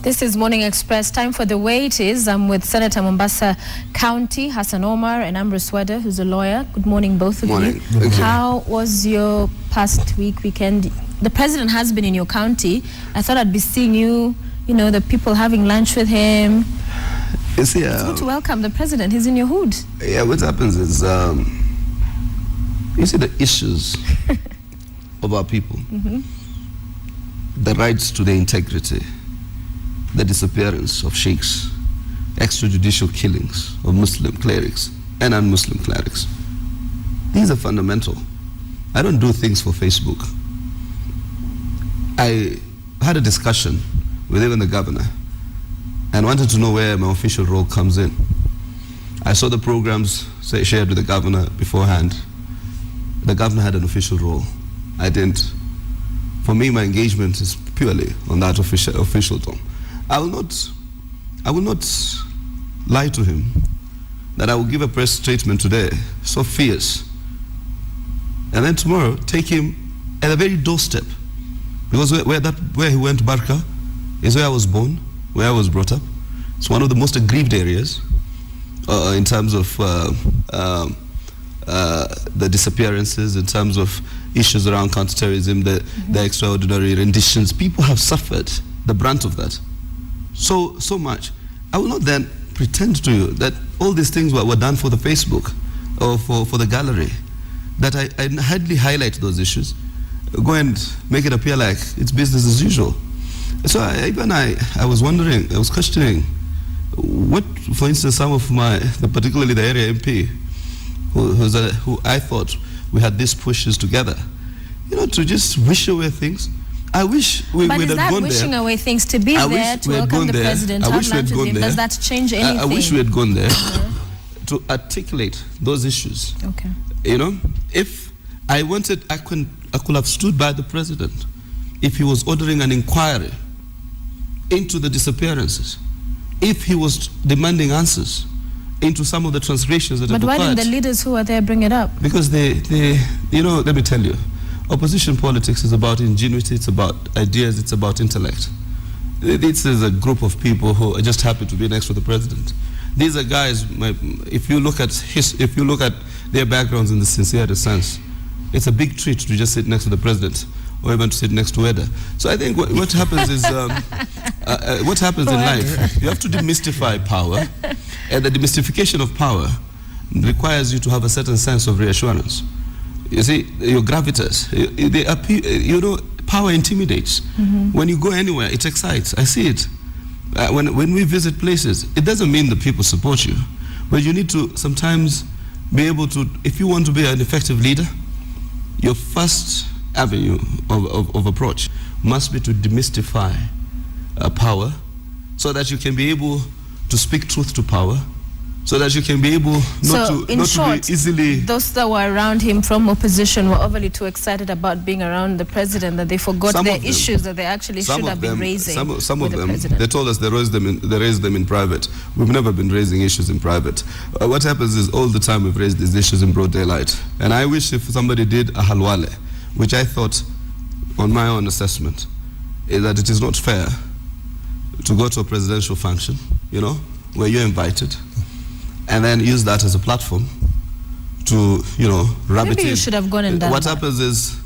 This is Morning Express. Time for the way it is. I'm with Senator Mombasa County, Hassan Omar, and Ambrose Weda, who's a lawyer. Good morning, both of you. How was your past weekend? The president has been in your county. I thought I'd be seeing you, the people having lunch with him. You see, it's good to welcome the president. He's in your hood. Yeah, what happens is, you see the issues of our people, the rights to their integrity, the disappearance of sheikhs, extrajudicial killings of Muslim clerics and non-Muslim clerics. These are fundamental. I don't do things for Facebook. I had a discussion with even the governor and wanted to know where my official role comes in. I saw the programs shared with the governor beforehand. The governor had an official role. I didn't. For me, my engagement is purely on that official tone. I will not lie to him that I will give a press statement today so fierce, and then tomorrow take him at the very doorstep, because where he went, Barca, is where I was born, where I was brought up. It's one of the most aggrieved areas in terms of the disappearances, in terms of issues around counterterrorism, the extraordinary renditions. People have suffered the brunt of that. So much. I will not then pretend to you that all these things were done for the Facebook or for the gallery, that I hardly highlight those issues, go and make it appear like it's business as usual. So I was wondering, I was questioning, what, for instance, some of particularly the area MP, who I thought we had these pushes together, to just wish away things. I wish we would have gone there. But is that wishing away things to be there, to welcome the president, to have lunch with him? Does that change anything? I wish we had gone there to articulate those issues. Okay. If I wanted, I could have stood by the president if he was ordering an inquiry into the disappearances, if he was demanding answers into some of the transgressions that have occurred. But why didn't the leaders who are there bring it up? Because let me tell you, opposition politics is about ingenuity, it's about ideas, it's about intellect. This is a group of people who are just happy to be next to the president. These are guys, if you look at their backgrounds in the sincerest sense, it's a big treat to just sit next to the president or even to sit next to Weda. So I think what happens is, what happens in life, you have to demystify power, and the demystification of power requires you to have a certain sense of reassurance. You see, your gravitas, they appear, power intimidates. When you go anywhere, it excites. I see it. When we visit places, it doesn't mean the people support you, but you need to sometimes be able to, if you want to be an effective leader, your first avenue of approach must be to demystify power, so that you can be able to speak truth to power, so that you can be able not to be easily... Those that were around him from opposition were overly too excited about being around the president that they forgot the issues that they actually should have been raising. Some of them, they told us they raised them in private. We've never been raising issues in private. What happens is all the time we've raised these issues in broad daylight. And I wish if somebody did a halwale, which I thought, on my own assessment, is that it is not fair to go to a presidential function, where you're invited, and then use that as a platform to, rub it in. Maybe you should have gone and done What happens is,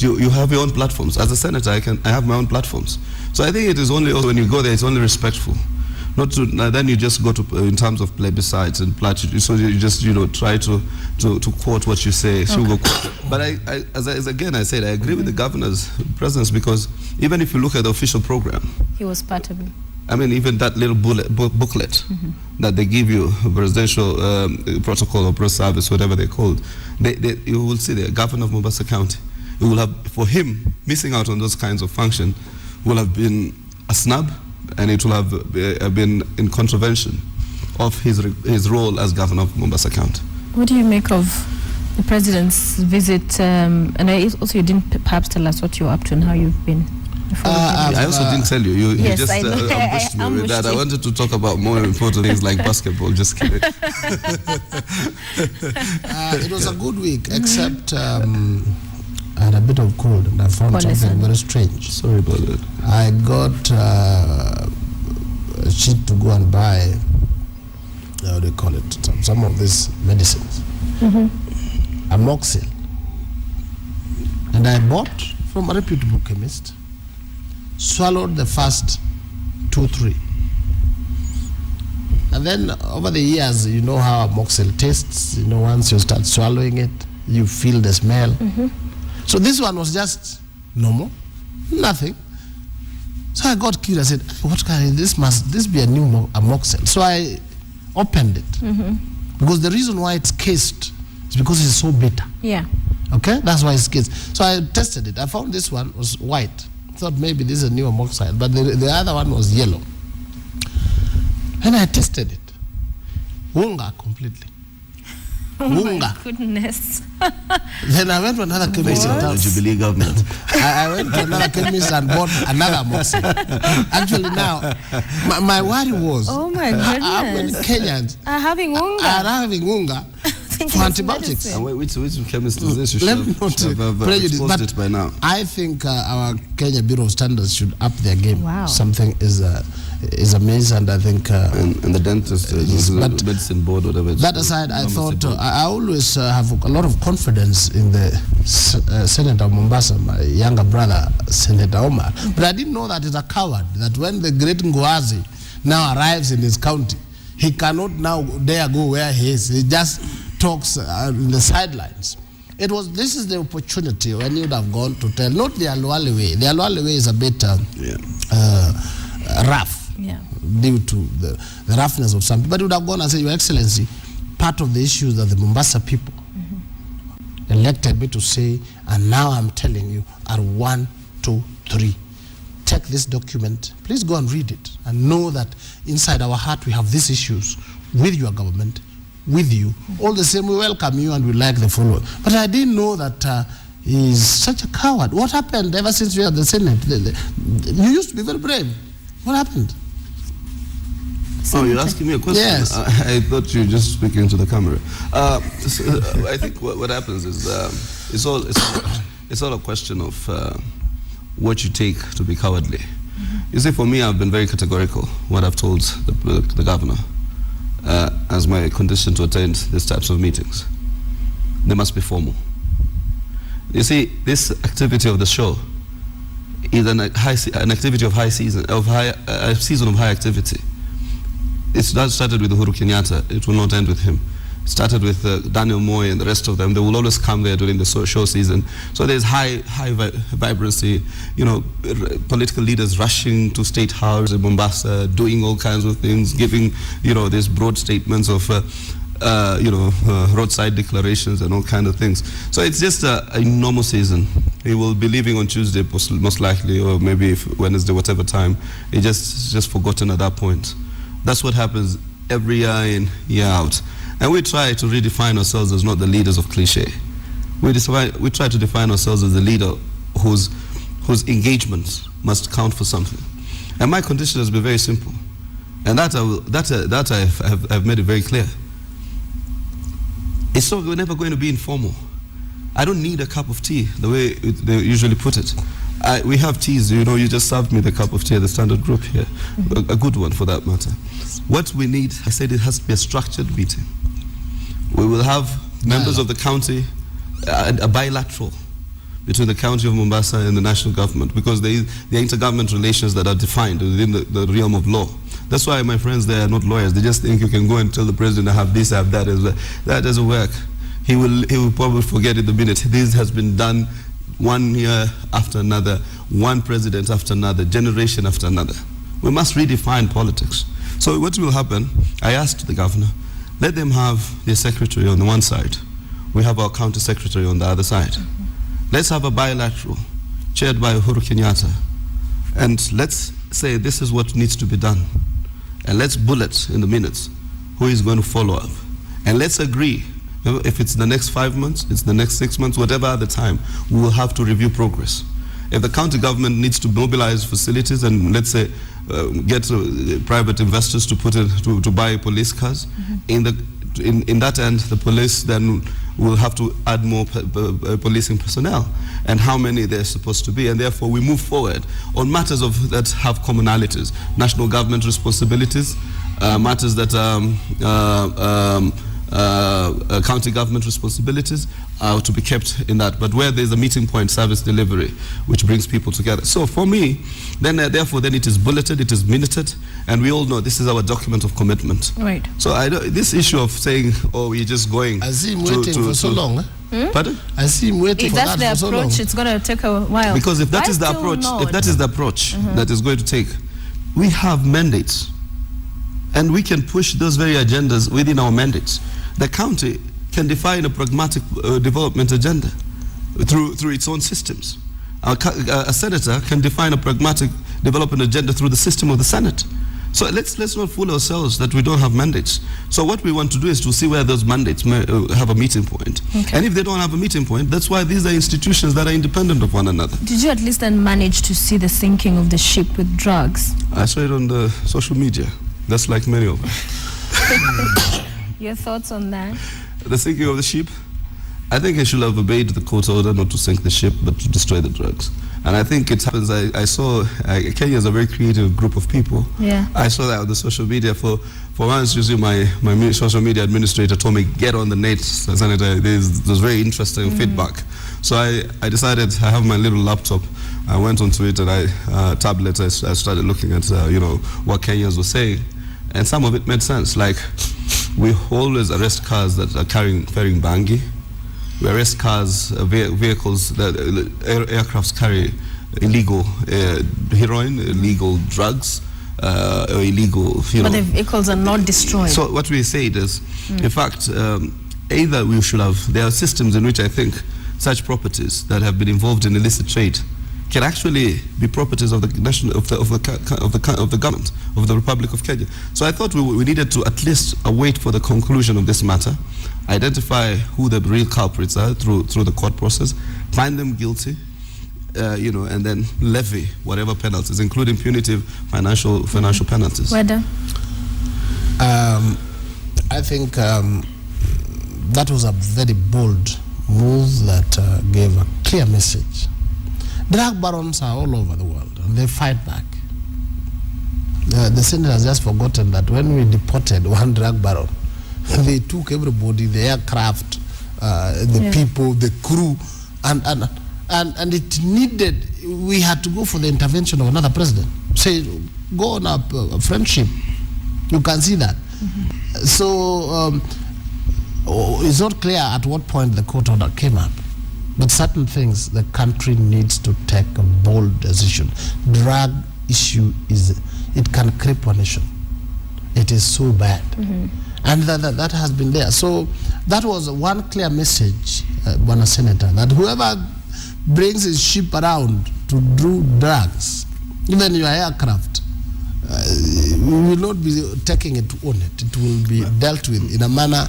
you have your own platforms. As a senator, I have my own platforms. So I think it is only, when you go there, it's only respectful. Not to, then you just go to, in terms of plebiscites and platitudes, so you just, try to quote what you say. Okay. But again I said, I agree with the governor's presence, because even if you look at the official program, he was part of it. I mean, even that little booklet that they give you, presidential protocol or press service, whatever they're called, you will see the governor of Mombasa County. It will have, for him, missing out on those kinds of function will have been a snub, and it will have been in contravention of his role as governor of Mombasa County. What do you make of the president's visit? And also, you didn't perhaps tell us what you're up to and how you've been. I also didn't tell you. You just ambushed me with that. I wanted to talk about more important things like basketball. Just kidding. It was a good week, except I had a bit of cold, and I found something very strange. Sorry about that. I got cheat to go and buy, how do you call it, some of these medicines, amoxil. And I bought from a reputable chemist, swallowed the first 2-3. And then over the years, you know how amoxil tastes. You know, once you start swallowing it, you feel the smell. So this one was just normal, nothing. So I got curious. I said, "What kind? Must this be a new amoxil?" So I opened it because the reason why it's cased is because it's so bitter. Yeah. Okay, that's why it's cased. So I tested it. I found this one was white. I thought maybe this is a new amoxil, but the other one was yellow. And I tested it. Wunga completely. Oh Wunga. my goodness. Then I went to another chemist in town. The Jubilee government. I went to another chemist and bought another amoxil. Actually now, my worry was, Oh my how many goodness. Kenyans Having are wunga. having wunga Thinking for it's antibiotics? medicine. And which chemist is this? You Let should me not have prejudice, exposed but it by now. I think our Kenya Bureau of Standards should up their game. Wow. Something is amiss, and I think And the dentist, but medicine board, whatever. that aside, I thought I always have a lot of confidence in the Senator of Mombasa, my younger brother, Senator Omar. But I didn't know that he's a coward, that when the great Ngwazi now arrives in his county, he cannot now dare go where he is. He just talks in the sidelines. This is the opportunity when you would have gone to tell, not the Alwali way. The Alwali way is a bit rough. Yeah. Due to the roughness of some people. But you would have gone and said, Your Excellency, part of the issues that the Mombasa people elected me to say, and now I'm telling you, are 1, 2, 3. Take this document, please go and read it, and know that inside our heart we have these issues with your government, with you. All the same, we welcome you and we like the following. But I didn't know that he's such a coward. What happened ever since we had the Senate? You used to be very brave. What happened? Oh, you're asking me a question? Yes. I thought you were just speaking to the camera. I think what happens is it's all a question of what you take to be cowardly. You see, for me, I've been very categorical. What I've told the governor as my condition to attend these types of meetings, they must be formal. You see, this activity of the show is an activity of a season of high activity. It started with Uhuru Kenyatta. It will not end with him. It started with Daniel Moy and the rest of them. They will always come there during the show season. So there's high vibrancy. You know, political leaders rushing to State House in Mombasa, doing all kinds of things, giving these broad statements of roadside declarations and all kinds of things. So it's just a normal season. He will be leaving on Tuesday most likely, or maybe Wednesday, whatever time. He just forgotten at that point. That's what happens every year in, year out. And we try to redefine ourselves as not the leaders of cliche. We try to define ourselves as the leader whose engagements must count for something. And my condition has been very simple. And that I've made it very clear. It's never going to be informal. I don't need a cup of tea, the way they usually put it. We have teas, you just served me the cup of tea at the Standard Group here, a good one for that matter. What we need, I said, it has to be a structured meeting. We will have members of the county, a bilateral between the county of Mombasa and the national government, because there are intergovernment relations that are defined within the realm of law. That's why my friends, they are not lawyers. They just think you can go and tell the president, I have this, I have that. That doesn't work. He will probably forget it the minute. This has been done one year after another, one president after another, generation after another. We must redefine politics. So what will happen, I asked the governor, let them have their secretary on the one side. We have our county secretary on the other side. Let's have a bilateral chaired by Uhuru Kenyatta. And let's say this is what needs to be done. And let's bullet in the minutes who is going to follow up. And let's agree, if it's the next 5 months, it's the next 6 months, whatever other time, we will have to review progress. If the county government needs to mobilize facilities and let's say get private investors to put it to buy police cars, in that end, the police then we'll have to add more policing personnel, and how many they're supposed to be, and therefore we move forward on matters that have commonalities, national government responsibilities, matters that county government responsibilities to be kept in that, but where there's a meeting point, service delivery, which brings people together. So for me, then therefore then it is bulleted, it is minuted, and we all know this is our document of commitment. Right. So this issue of saying, oh, we're just going. I see him waiting for so long. Pardon? I see him waiting for that for so long. If that's the approach, it's going to take a while. Because if that is the approach, that is going to take, we have mandates, and we can push those very agendas within our mandates. The county can define a pragmatic development agenda through its own systems. A senator can define a pragmatic development agenda through the system of the Senate. So let's not fool ourselves that we don't have mandates. So what we want to do is to see where those mandates may have a meeting point. Okay. And if they don't have a meeting point, that's why these are institutions that are independent of one another. Did you at least then manage to see the sinking of the ship with drugs? I saw it on the social media. That's like many of us. Your thoughts on that? The sinking of the ship? I think I should have obeyed the court order not to sink the ship, but to destroy the drugs. And I think it happens. I saw Kenya is a very creative group of people. Yeah. I saw that on the social media. For once, you see, my social media administrator told me, get on the net, Senator. There's very interesting feedback. So I decided, I have my little laptop. I went onto it and tablet. I started looking at what Kenyans were saying, and some of it made sense. Like, we always arrest cars that are carrying bangi. We arrest cars, vehicles, aircrafts carry illegal heroin, illegal drugs, or illegal, But the vehicles are not destroyed. So what we say is, in fact, either we should have, there are systems in which I think such properties that have been involved in illicit trade can actually be properties of the government of the Republic of Kenya. So I thought we needed to at least await for the conclusion of this matter, identify who the real culprits are through the court process, find them guilty, and then levy whatever penalties, including punitive financial penalties. Weda? I think that was a very bold move that gave a clear message. Drug barons are all over the world, and they fight back. The Senate has just forgotten that when we deported one drug baron, they took everybody, the aircraft, the people, the crew, and it needed, we had to go for the intervention of another president. Say, go on a friendship. You can see that. So it's not clear at what point the court order came up. But certain things, the country needs to take a bold decision. Drug issue it can cripple a nation. It is so bad. And that has been there. So that was one clear message, Bwana Senator, that whoever brings his ship around to do drugs, even your aircraft, we will not be taking it to own it. It will be dealt with in a manner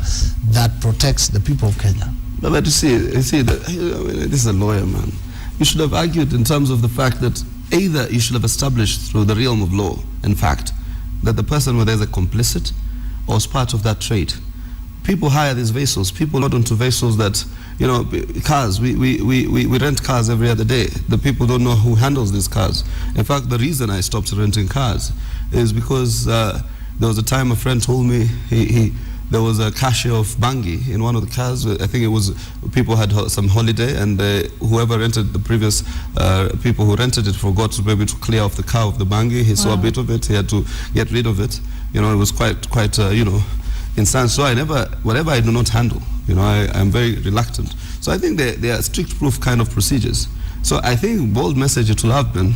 that protects the people of Kenya. But you see that this is a lawyer, man. You should have argued in terms of the fact that either you should have established through the realm of law, in fact, that the person whether is a complicit or is part of that trade. People hire these vessels. People not onto vessels that, cars. We rent cars every other day. The people don't know who handles these cars. In fact, the reason I stopped renting cars is because there was a time a friend told me there was a cache of bangi in one of the cars. I think it was people had some holiday, and whoever rented the previous people who rented it forgot to maybe to clear off the car of the bangi. He saw a bit of it. He had to get rid of it. It was quite insane. So whatever I do not handle, I'm very reluctant. So I think there are strict proof kind of procedures. So I think bold message it will have been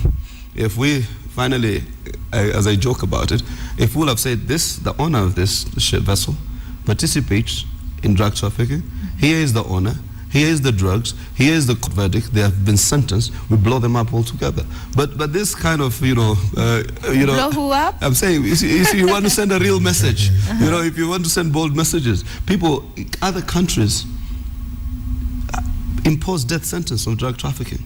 if we finally, as I joke about it, if we'll have said this, the owner of this vessel participates in drug trafficking. Here is the owner. Here is the drugs. Here is the verdict. They have been sentenced. We blow them up altogether. But this kind of blow who up? I'm saying, if you want to send a real message, if you want to send bold messages, other countries impose death sentence on drug trafficking.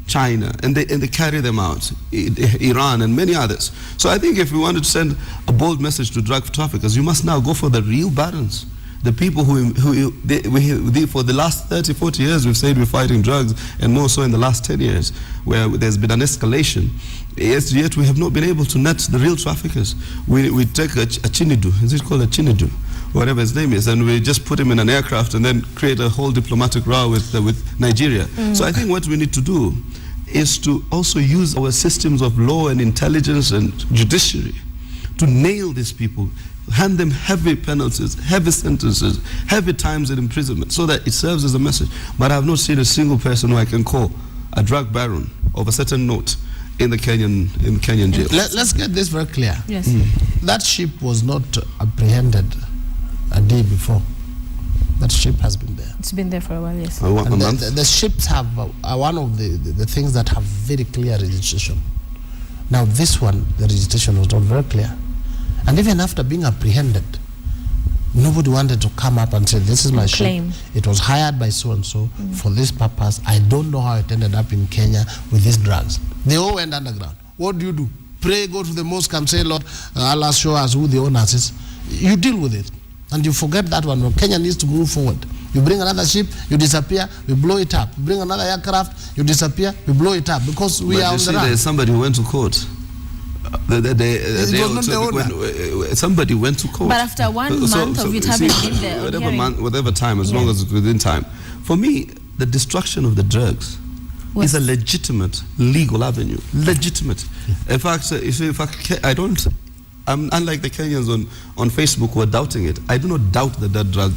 China, and they carry them out, Iran and many others. So I think if we wanted to send a bold message to drug traffickers, you must now go for the real barons, The people for the last 30, 40 years, we've said we're fighting drugs, and more so in the last 10 years, where there's been an escalation. Yet we have not been able to net the real traffickers. We take a Chinidu, is it called a Chinidu? Whatever his name is, and we just put him in an aircraft and then create a whole diplomatic row with Nigeria. So I think what we need to do is to also use our systems of law and intelligence and judiciary to nail these people, hand them heavy penalties, heavy sentences, heavy times in imprisonment, so that it serves as a message. But I have not seen a single person who I can call a drug baron of a certain note in the Kenyan jail. Let's get this very clear. Yes. That ship was not apprehended a day before. That ship has been there. It's been there for a while, yes. A month? The ships have one of the things that have very clear registration. Now this one, the registration was not very clear. And even after being apprehended, nobody wanted to come up and say, this is my ship. It was hired by so-and-so for this purpose. I don't know how it ended up in Kenya with these drugs. They all went underground. What do? Pray, go to the mosque and say, Lord, Allah show us who the owners is. You deal with it. And you forget that one. Kenya needs to move forward. You bring another ship, you disappear, we blow it up. You bring another aircraft, you disappear, we blow it up. Because we are on the run. There's somebody who went to court. Somebody went to court. But after 1 month of it having been there, whatever time, as long as it's within time. For me, the destruction of the drugs is a legitimate legal avenue. Legitimate. In fact, I'm unlike the Kenyans on Facebook who are doubting it. I do not doubt that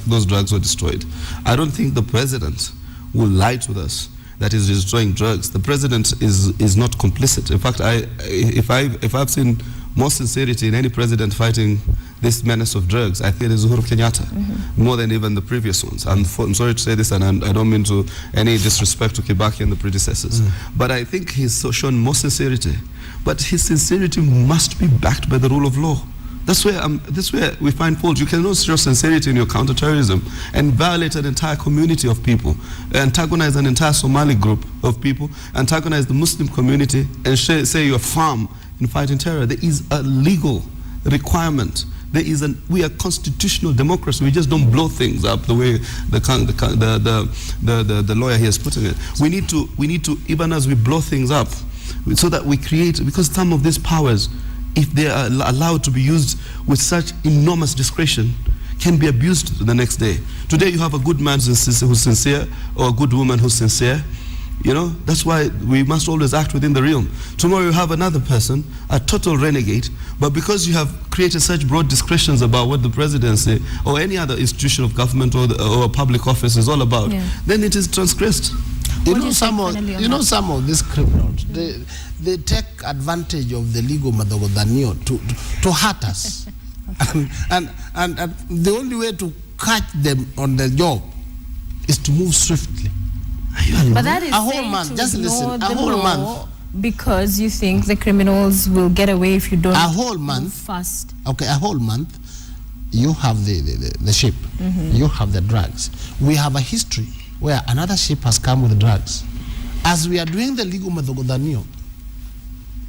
those drugs were destroyed. I don't think the president will lie to us that is destroying drugs. The president is not complicit. In fact, if I've seen more sincerity in any president fighting this menace of drugs, I think it is Uhuru Kenyatta, more than even the previous ones. I'm sorry to say this, and I don't mean to any disrespect to Kibaki and the predecessors, but I think he's shown more sincerity. But his sincerity must be backed by the rule of law. That's where we find fault. You cannot show sincerity in your counterterrorism and violate an entire community of people, antagonize an entire Somali group of people, antagonize the Muslim community, and say you're firm in fighting terror. There is a legal requirement. We are constitutional democracy. We just don't blow things up the way the lawyer here is putting it. We need to, even as we blow things up, so that we create, because some of these powers, if they are allowed to be used with such enormous discretion, can be abused the next day. Today you have a good man who's sincere, or a good woman who's sincere. You know, that's why we must always act within the realm. Tomorrow you have another person, a total renegade, but because you have created such broad discretions about what the presidency or any other institution of government or public office is all about, then it is transgressed. You know some of these criminals, they take advantage of the legal methodology to hurt us. and the only way to catch them on the job is to move swiftly. But that is a whole month. Just listen. A whole month. Because you think the criminals will get away if you don't. A whole month. Fast. Okay, a whole month. You have the ship. You have the drugs. We have a history where another ship has come with drugs. As we are doing the legal methodology,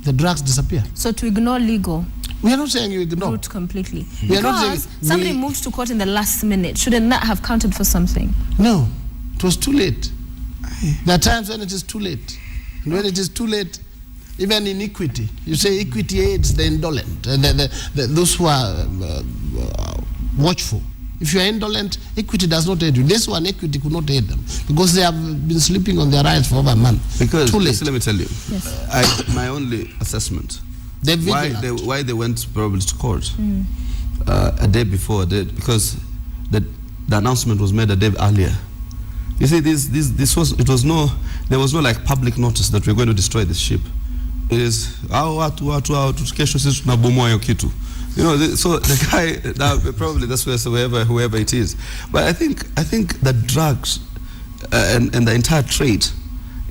the drugs disappear. So to ignore legal. We are not saying you ignore route completely. We are not saying somebody moved to court in the last minute. Shouldn't that have counted for something? No, it was too late. There are times when it is too late. And when it is too late, even in equity, you say equity aids the indolent, those who are watchful. If you are indolent, equity does not aid you. This one, equity could not aid them because they have been sleeping on their rights for over a month. Because, too late. Let me tell you, my only assessment, why they went probably to court a day before, because the announcement was made a day earlier. You see, there was no like public notice that we're going to destroy this ship. It is you know, so the guy probably that's where whoever it is. But I think that drugs and the entire trade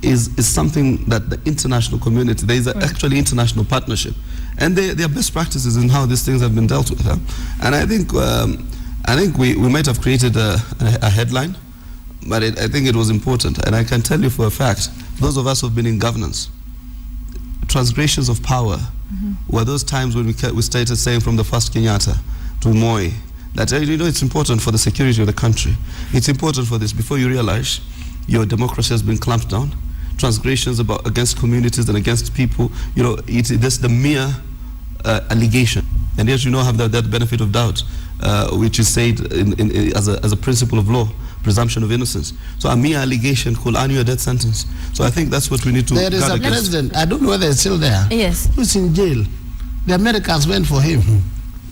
is something that the international community, there is actually international partnership, and there are best practices in how these things have been dealt with. And I think we might have created a headline. But I think it was important, and I can tell you for a fact, those of us who have been in governance, transgressions of power were those times when we started saying from the first Kenyatta to Moi that it's important for the security of the country. It's important for this. Before you realize your democracy has been clamped down, transgressions against communities and against people, that's the mere allegation. And yet have that benefit of doubt, which is said as a principle of law, presumption of innocence. So a mere allegation could earn you a death sentence. So I think that's what we need to There is a president, I don't know whether he's still there. Yes. Who's in jail. The Americans went for him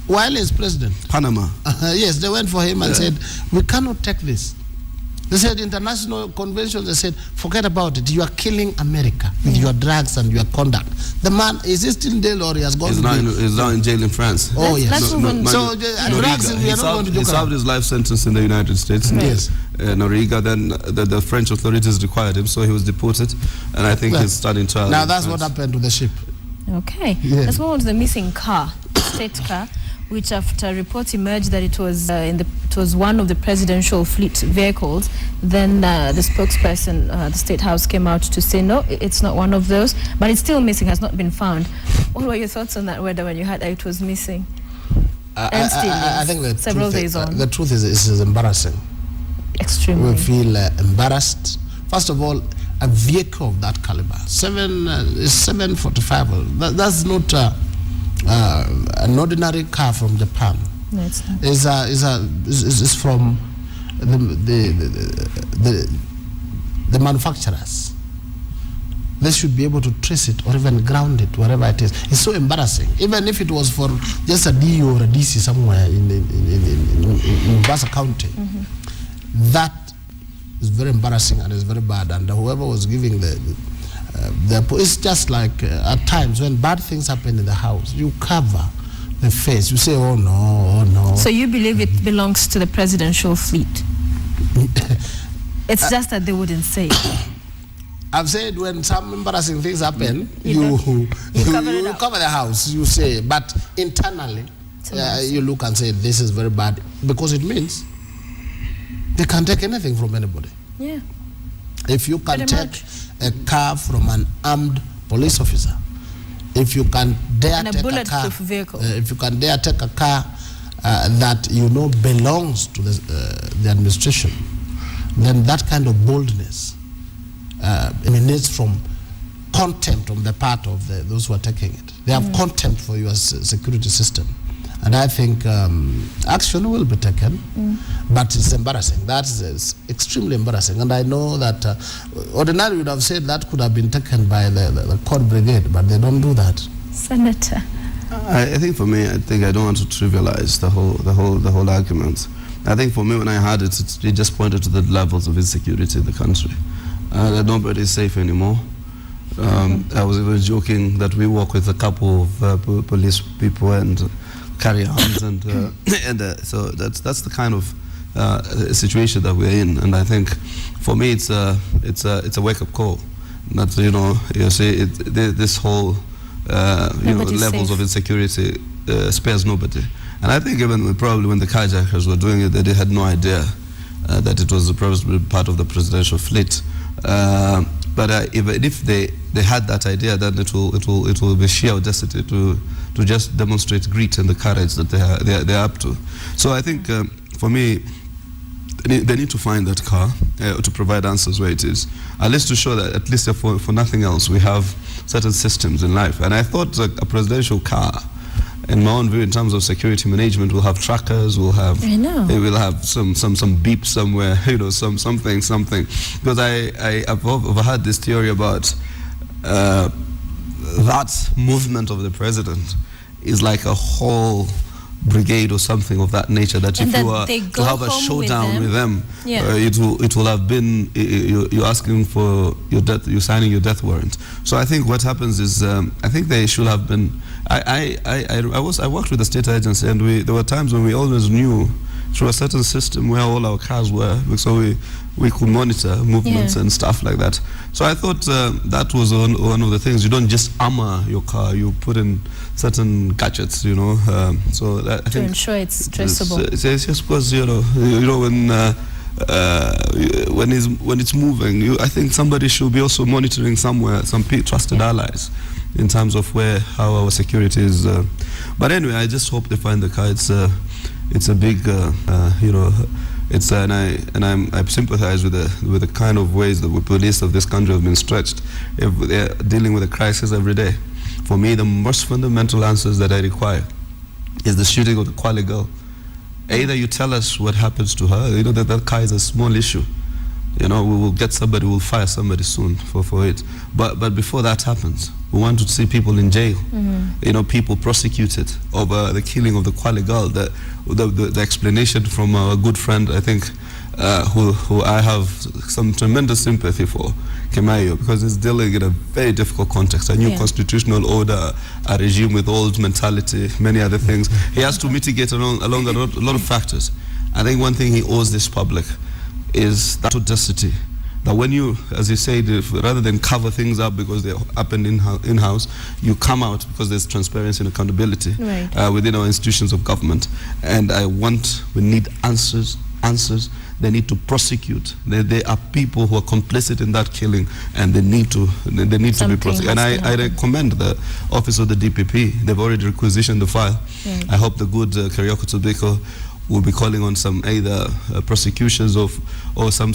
while he's president. Panama. Yes, they went for him and said, we cannot take this. They said international conventions, they said, forget about it. You are killing America with your drugs and your conduct. The man, is he still in jail or he has gone to jail? He's now in jail in France. Oh, yes. Let's drugs, we are not going to He served his life sentence in the United States. Right. Yes. Noriega, then the French authorities required him, so he was deported. And I think he's starting trial. Now that's what happened to the ship. Okay. Yeah. Let's move on to the missing car, state car, which after reports emerged that it was it was one of the presidential fleet vehicles. Then the spokesperson, the State House, came out to say no, it's not one of those, but it's still missing, has not been found. What were your thoughts on that, Weda, when you heard that it was missing? I think the several days on. The truth is embarrassing. Extremely. We feel embarrassed. First of all, a vehicle of that caliber, 745. That's not an ordinary car from Japan. No, it's not. It's from the manufacturers. They should be able to trace it or even ground it wherever it is. It's so embarrassing. Even if it was for just a DO or a DC somewhere in Mombasa County, that is very embarrassing and is very bad. And whoever was giving it's just like at times when bad things happen in the house, you cover the face. You say, oh no, oh no. So you believe it belongs to the presidential fleet? It's just that they wouldn't say it. I've said when some embarrassing things happen, you cover the house, you say, but internally, you look and say, this is very bad, because it means they can take anything from anybody. Yeah. If you can take a car from an armed police officer, if you can dare take a car, if you can dare take a car that belongs to the administration, then that kind of boldness emanates from contempt on the part of those who are taking it. They have contempt for your security system. And I think action will be taken, but it's embarrassing. That's extremely embarrassing. And I know that ordinarily would have said that could have been taken by the court brigade, but they don't do that. Senator. I think for me, I don't want to trivialize the whole argument. I think for me, when I heard it, it just pointed to the levels of insecurity in the country. That nobody is safe anymore. I was even joking that we work with a couple of police people and carry arms, and so that's the kind of situation that we're in. And I think for me, it's a wake-up call. That you see this whole levels of insecurity spares nobody. And I think even probably when the carjackers were doing it, they had no idea that it was probably part of the presidential fleet. But even if they had that idea, then it will be sheer audacity to just demonstrate grit and the courage that they're up to. So I think for me, they need to find that car to provide answers where it is, at least to show that at least for nothing else we have certain systems in life. And I thought a presidential car, in my own view, in terms of security management, will have trackers, will have some beep somewhere, something. Because I've overheard this theory about that movement of the president is like a whole brigade or something of that nature, that if you are to have a showdown with them, it will have been you're asking for your death, you're signing your death warrant. So I think what happens is I think they should have been. I worked with the state agency, and there were times when we always knew through a certain system where all our cars were, so we could monitor movements and stuff like that. So I thought that was one of the things. You don't just armor your car; you put in certain gadgets, so that, I think ensure it's traceable. It's just because when it's moving, I think somebody should be also monitoring somewhere, some trusted allies, in terms of how our security is. But anyway, I just hope they find the car. It's a big, it's and I sympathize with the kind of ways that the police of this country have been stretched. If they're dealing with a crisis every day. For me, the most fundamental answers that I require is the shooting of the Kwale girl. Either you tell us what happens to her, that car is a small issue. We will get somebody, we'll fire somebody soon for it. But before that happens, we want to see people in jail, people prosecuted over the killing of the Kwale girl. The explanation from our good friend, I think, who I have some tremendous sympathy for, Kemayo, because he's dealing in a very difficult context, a new constitutional order, a regime with old mentality, many other things. He has to mitigate along a lot of factors. I think one thing he owes this public is that audacity, that when you, as you said, rather than cover things up because they happened in-house, you come out because there's transparency and accountability within our institutions of government. And we need answers. They need to prosecute. There are people who are complicit in that killing, and they need to be prosecuted. And I commend the office of the DPP. They've already requisitioned the file. I hope the good Karioko Tobiko will be calling on some either prosecutions or some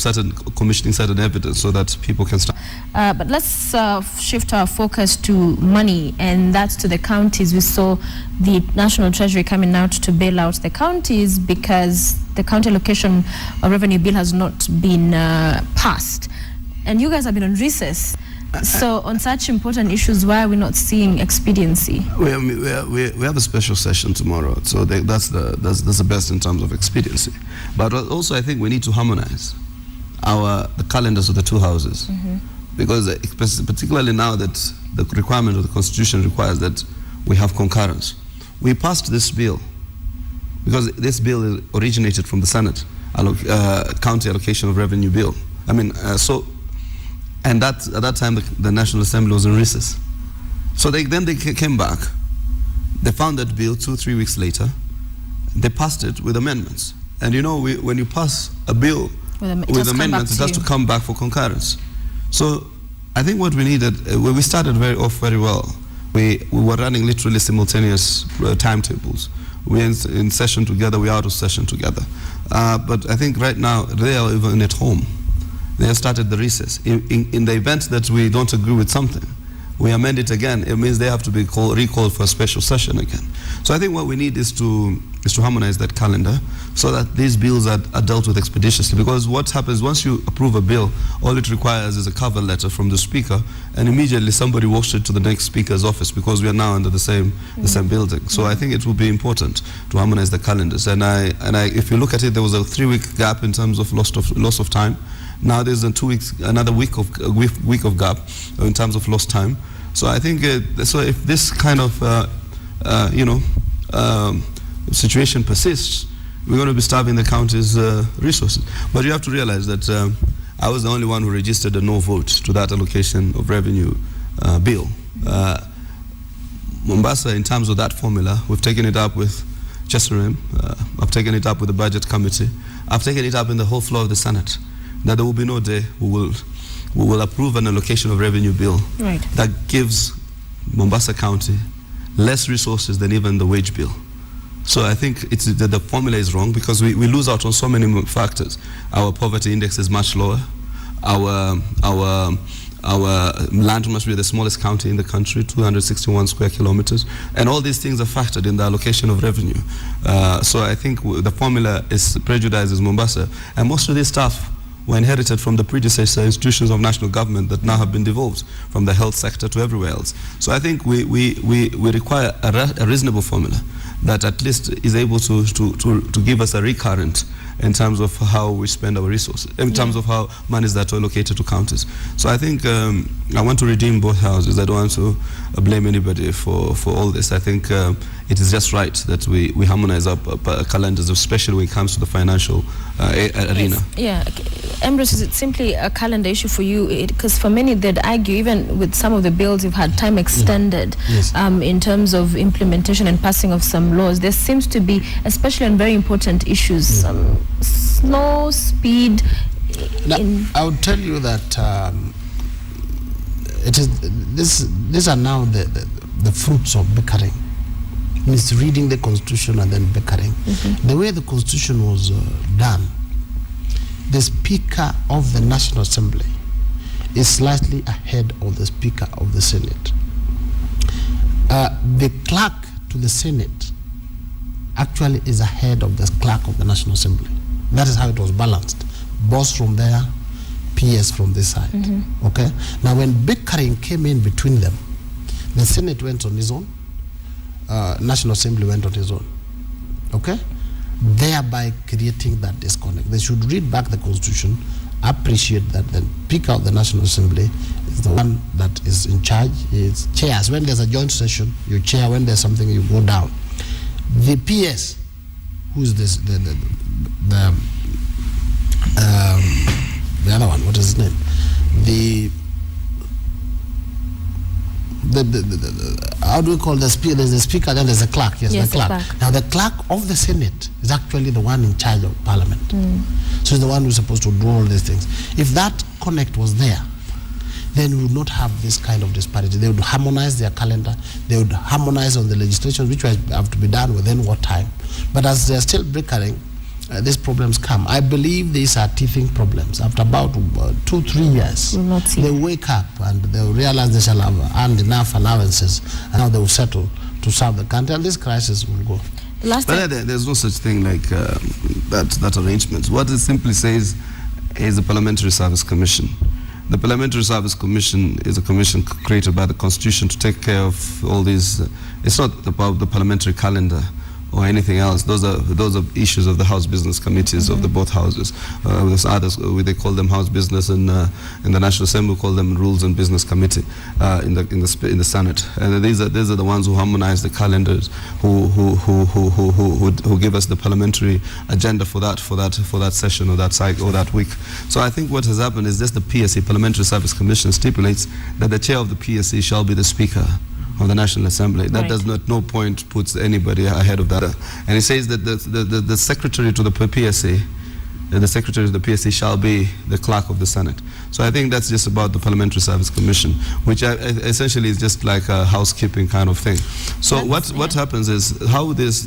commissioning certain evidence so that people can start. But let's shift our focus to money, and that's to the counties. We saw the National Treasury coming out to bail out the counties because the county allocation of revenue bill has not been passed. And you guys have been on recess. So on such important issues, why are we not seeing expediency? We have a special session tomorrow, so that's the best in terms of expediency. But also, I think we need to harmonize the calendars of the two houses, because particularly now that the requirement of the Constitution requires that we have concurrence. We passed this bill because this bill originated from the Senate, county allocation of revenue bill. And at that time, the National Assembly was in recess. So they came back. They found that bill 2-3 weeks later. They passed it with amendments. And when you pass a bill with amendments, it has to come back for concurrence. So I think what we needed, we started very well. We were running literally simultaneous timetables. We're in session together, we're out of session together. But I think right now, they are even at home. They have started the recess. In the event that we don't agree with something, we amend it again. It means they have to be recalled for a special session again. So I think what we need is to harmonize that calendar so that these bills are dealt with expeditiously. Because what happens once you approve a bill, all it requires is a cover letter from the speaker, and immediately somebody walks it to the next speaker's office because we are now under the same building. So I think it will be important to harmonize the calendars. And if you look at it, there was a 3-week gap in terms of loss of time. Now there's another week of gap in terms of lost time. So I think so if this kind of situation persists, we're going to be starving the county's resources. But you have to realize that I was the only one who registered a no vote to that allocation of revenue bill. Mombasa, in terms of that formula, we've taken it up with Judiciary. I've taken it up with the Budget Committee. I've taken it up in the whole floor of the Senate. That there will be no day we will approve an allocation of revenue bill that gives Mombasa County less resources than even the wage bill. So I think the formula is wrong because we lose out on so many factors. Our poverty index is much lower. Our land must be the smallest county in the country, 261 square kilometers, and all these things are factored in the allocation of revenue. So I think the formula prejudices Mombasa, and most of this stuff were inherited from the predecessor institutions of national government that now have been devolved from the health sector to everywhere else. So I think we require a reasonable formula that at least is able to give us a recurrent in terms of how we spend our resources, in terms of how monies that are allocated to counties. So I think I want to redeem both houses. I don't want to blame anybody for all this. I think it is just right that we harmonize our calendars, especially when it comes to the financial arena. Yeah, Ambrose, is it simply a calendar issue for you? Because for many, they'd argue, even with some of the bills, you've had time extended in terms of implementation and passing of some laws. There seems to be, especially on very important issues, some slow speed. I would tell you that these are now the fruits of bickering, misreading the constitution and then bickering. The way the constitution was done, the Speaker of the National Assembly is slightly ahead of the Speaker of the Senate. The clerk to the Senate actually is ahead of the clerk of the National Assembly. That is how it was balanced. Boss from there, PS from this side. Okay. Now, when bickering came in between them, the Senate went on his own, National Assembly went on his own. Okay, thereby creating that disconnect. They should read back the Constitution, appreciate that the Speaker of the National Assembly is the one that is in charge. It's chairs. When there's a joint session, you chair. When there's something, you go down. The PS, who's this? The other one, what is his name? How do we call the speaker? There's the speaker, then there's the clerk. Yes, the clerk. Now, the clerk of the Senate is actually the one in charge of Parliament. So he's the one who's supposed to do all these things. If that connect was there, then we would not have this kind of disparity. They would harmonize their calendar. They would harmonize on the legislation, which will have to be done within what time. But as they're still bickering, these problems come. I believe these are teething problems. After about 2-3 years, they wake up and they will realize they shall have earned enough allowances, and now they will settle to serve the country, and this crisis will go. But there's no such thing like that arrangement. What it simply says is the Parliamentary Service Commission. The Parliamentary Service Commission is a commission created by the Constitution to take care of all these. It's not about the parliamentary calendar or anything else. Those are issues of the House Business Committees of the both houses. There's others, they call them House Business, and in the National Assembly we call them Rules and Business Committee in the Senate. And these are the ones who harmonize the calendars, who give us the parliamentary agenda for that session or that cycle or that week. So I think what has happened is just the PSC, Parliamentary Service Commission, stipulates that the chair of the PSC shall be the Speaker of the National Assembly. That does not, no point puts anybody ahead of that. And it says that the secretary to the PSC, the secretary of the PSC shall be the clerk of the Senate. So I think that's just about the Parliamentary Service Commission, which essentially is just like a housekeeping kind of thing. So what happens is how these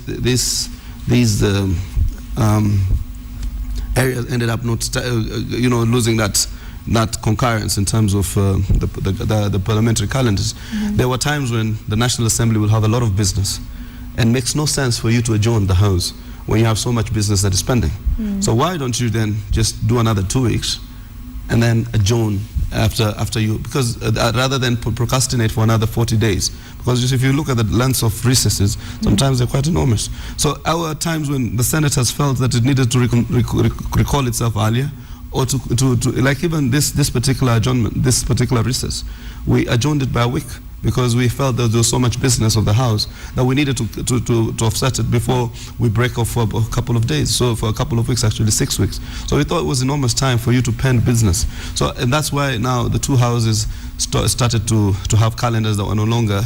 areas ended up not losing that concurrence in terms of the parliamentary calendars. There were times when the National Assembly will have a lot of business, and makes no sense for you to adjourn the House when you have so much business that is pending. So why don't you then just do another 2 weeks and then adjourn after you, because rather than procrastinate for another 40 days, because if you look at the lengths of recesses, sometimes they're quite enormous. So our times when the Senate has felt that it needed to recall itself earlier, or to like even this particular adjournment, this particular recess, we adjourned it by a week because we felt that there was so much business of the House that we needed to offset it before we break off for a couple of days. So for a couple of weeks, actually 6 weeks. So we thought it was enormous time for you to pen business. So, and that's why now the two houses started to have calendars that were no longer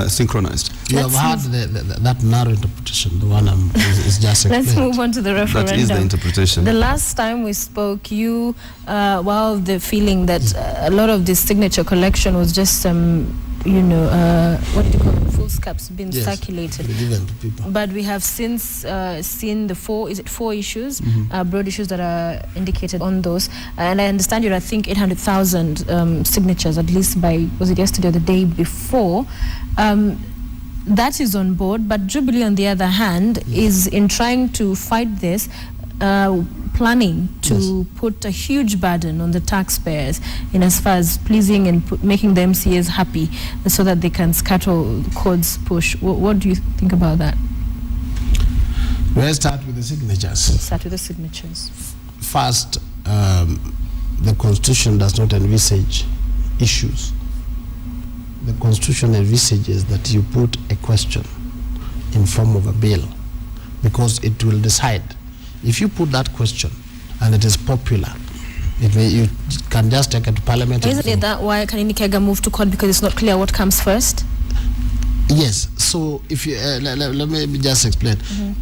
synchronized. You have had that narrow interpretation, the one is just explained. Let's move on to the referendum. That is the interpretation. The last time we spoke, you, the feeling that a lot of this signature collection was just some, what do you call it, foolscaps being circulated. Given to people. But we have since seen the four issues, broad issues that are indicated on those. And I understand you're, I think, 800,000 signatures, at least by, was it yesterday or the day before? That is on board, but Jubilee, on the other hand, is in trying to fight this, planning to put a huge burden on the taxpayers in as far as pleasing and making the MCAs happy so that they can scuttle codes push. What do you think about that? Let's start with the signatures. Start with the signatures. First, the Constitution does not envisage issues. The Constitution envisages that you put a question in form of a bill because it will decide. If you put that question and it is popular, you can just take it to Parliament. Isn't it that why Kanini Kega moved to court, because it's not clear what comes first? Yes. So if you let me just explain.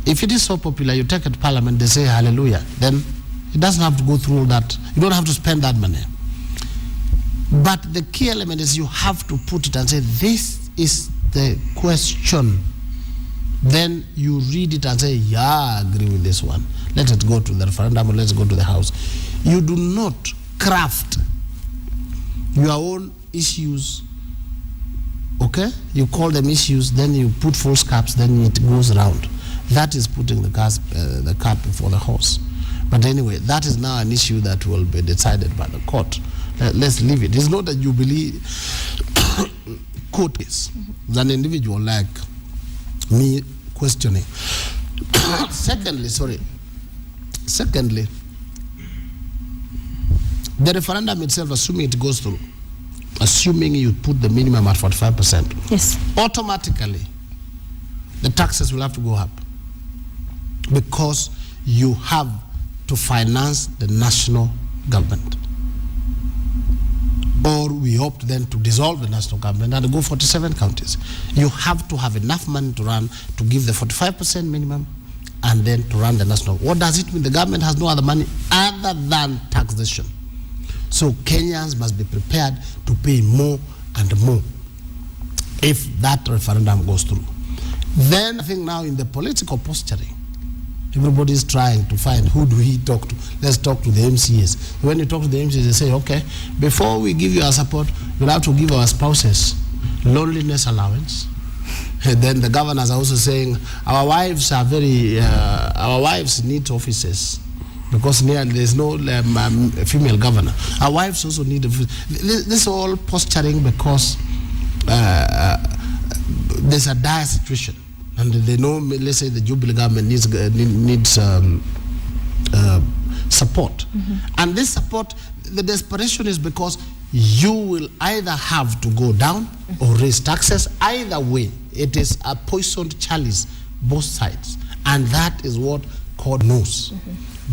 If it is so popular, you take it to Parliament, they say hallelujah. Then it doesn't have to go through all that. You don't have to spend that money. But the key element is you have to put it and say, this is the question. Then you read it and say, yeah, I agree with this one. Let it go to the referendum, or let's go to the House. You do not craft your own issues, okay? You call them issues, then you put false caps, then it goes around. That is putting the cart before the horse. But anyway, that is now an issue that will be decided by the court. Let's leave it. It's not that you believe court case. As an individual like me questioning. Secondly, the referendum itself, assuming it goes through, assuming you put the minimum at 45%, yes, automatically the taxes will have to go up because you have to finance the national government. Or we opt then to dissolve the national government and go 47 counties. You have to have enough money to run, to give the 45% minimum, and then to run the national. What does it mean? The government has no other money other than taxation. So Kenyans must be prepared to pay more and more if that referendum goes through. Then I think now in the political posturing, everybody is trying to find who do we talk to. Let's talk to the MCAs. When you talk to the MCAs, they say, okay, before we give you our support, we'll have to give our spouses loneliness allowance. And then the governors are also saying, our wives are our wives need offices because there's no female governor. Our wives also need this is all posturing because there's a dire situation. And they know, let's say the Jubilee government needs support. And this support, the desperation is because you will either have to go down or raise taxes. Either way, it is a poisoned chalice, both sides. And that is what court knows.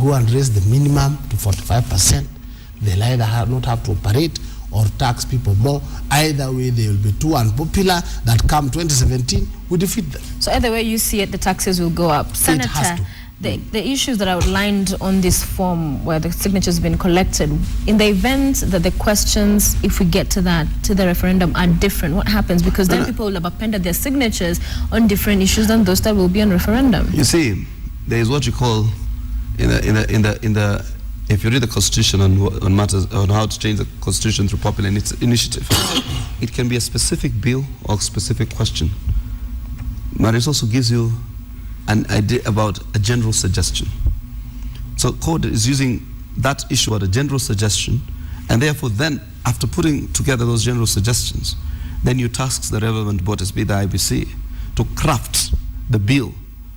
Go and raise the minimum to 45%. They'll either not have to operate or tax people more. Either way, they will be too unpopular that come 2017, we defeat them. So either way you see it, the taxes will go up. Senator, the issues that are outlined on this form where the signatures have been collected, in the event that the questions, if we get to that, to the referendum, are different, what happens? Because then people will have appended their signatures on different issues than those that will be on referendum. You see, there is what you call, if you read the Constitution on matters on how to change the Constitution through popular initiative, it can be a specific bill or a specific question. But it also gives you an idea about a general suggestion. So code is using that issue as a general suggestion, and therefore then, after putting together those general suggestions, then you task the relevant bodies, be the IBC, to craft the bill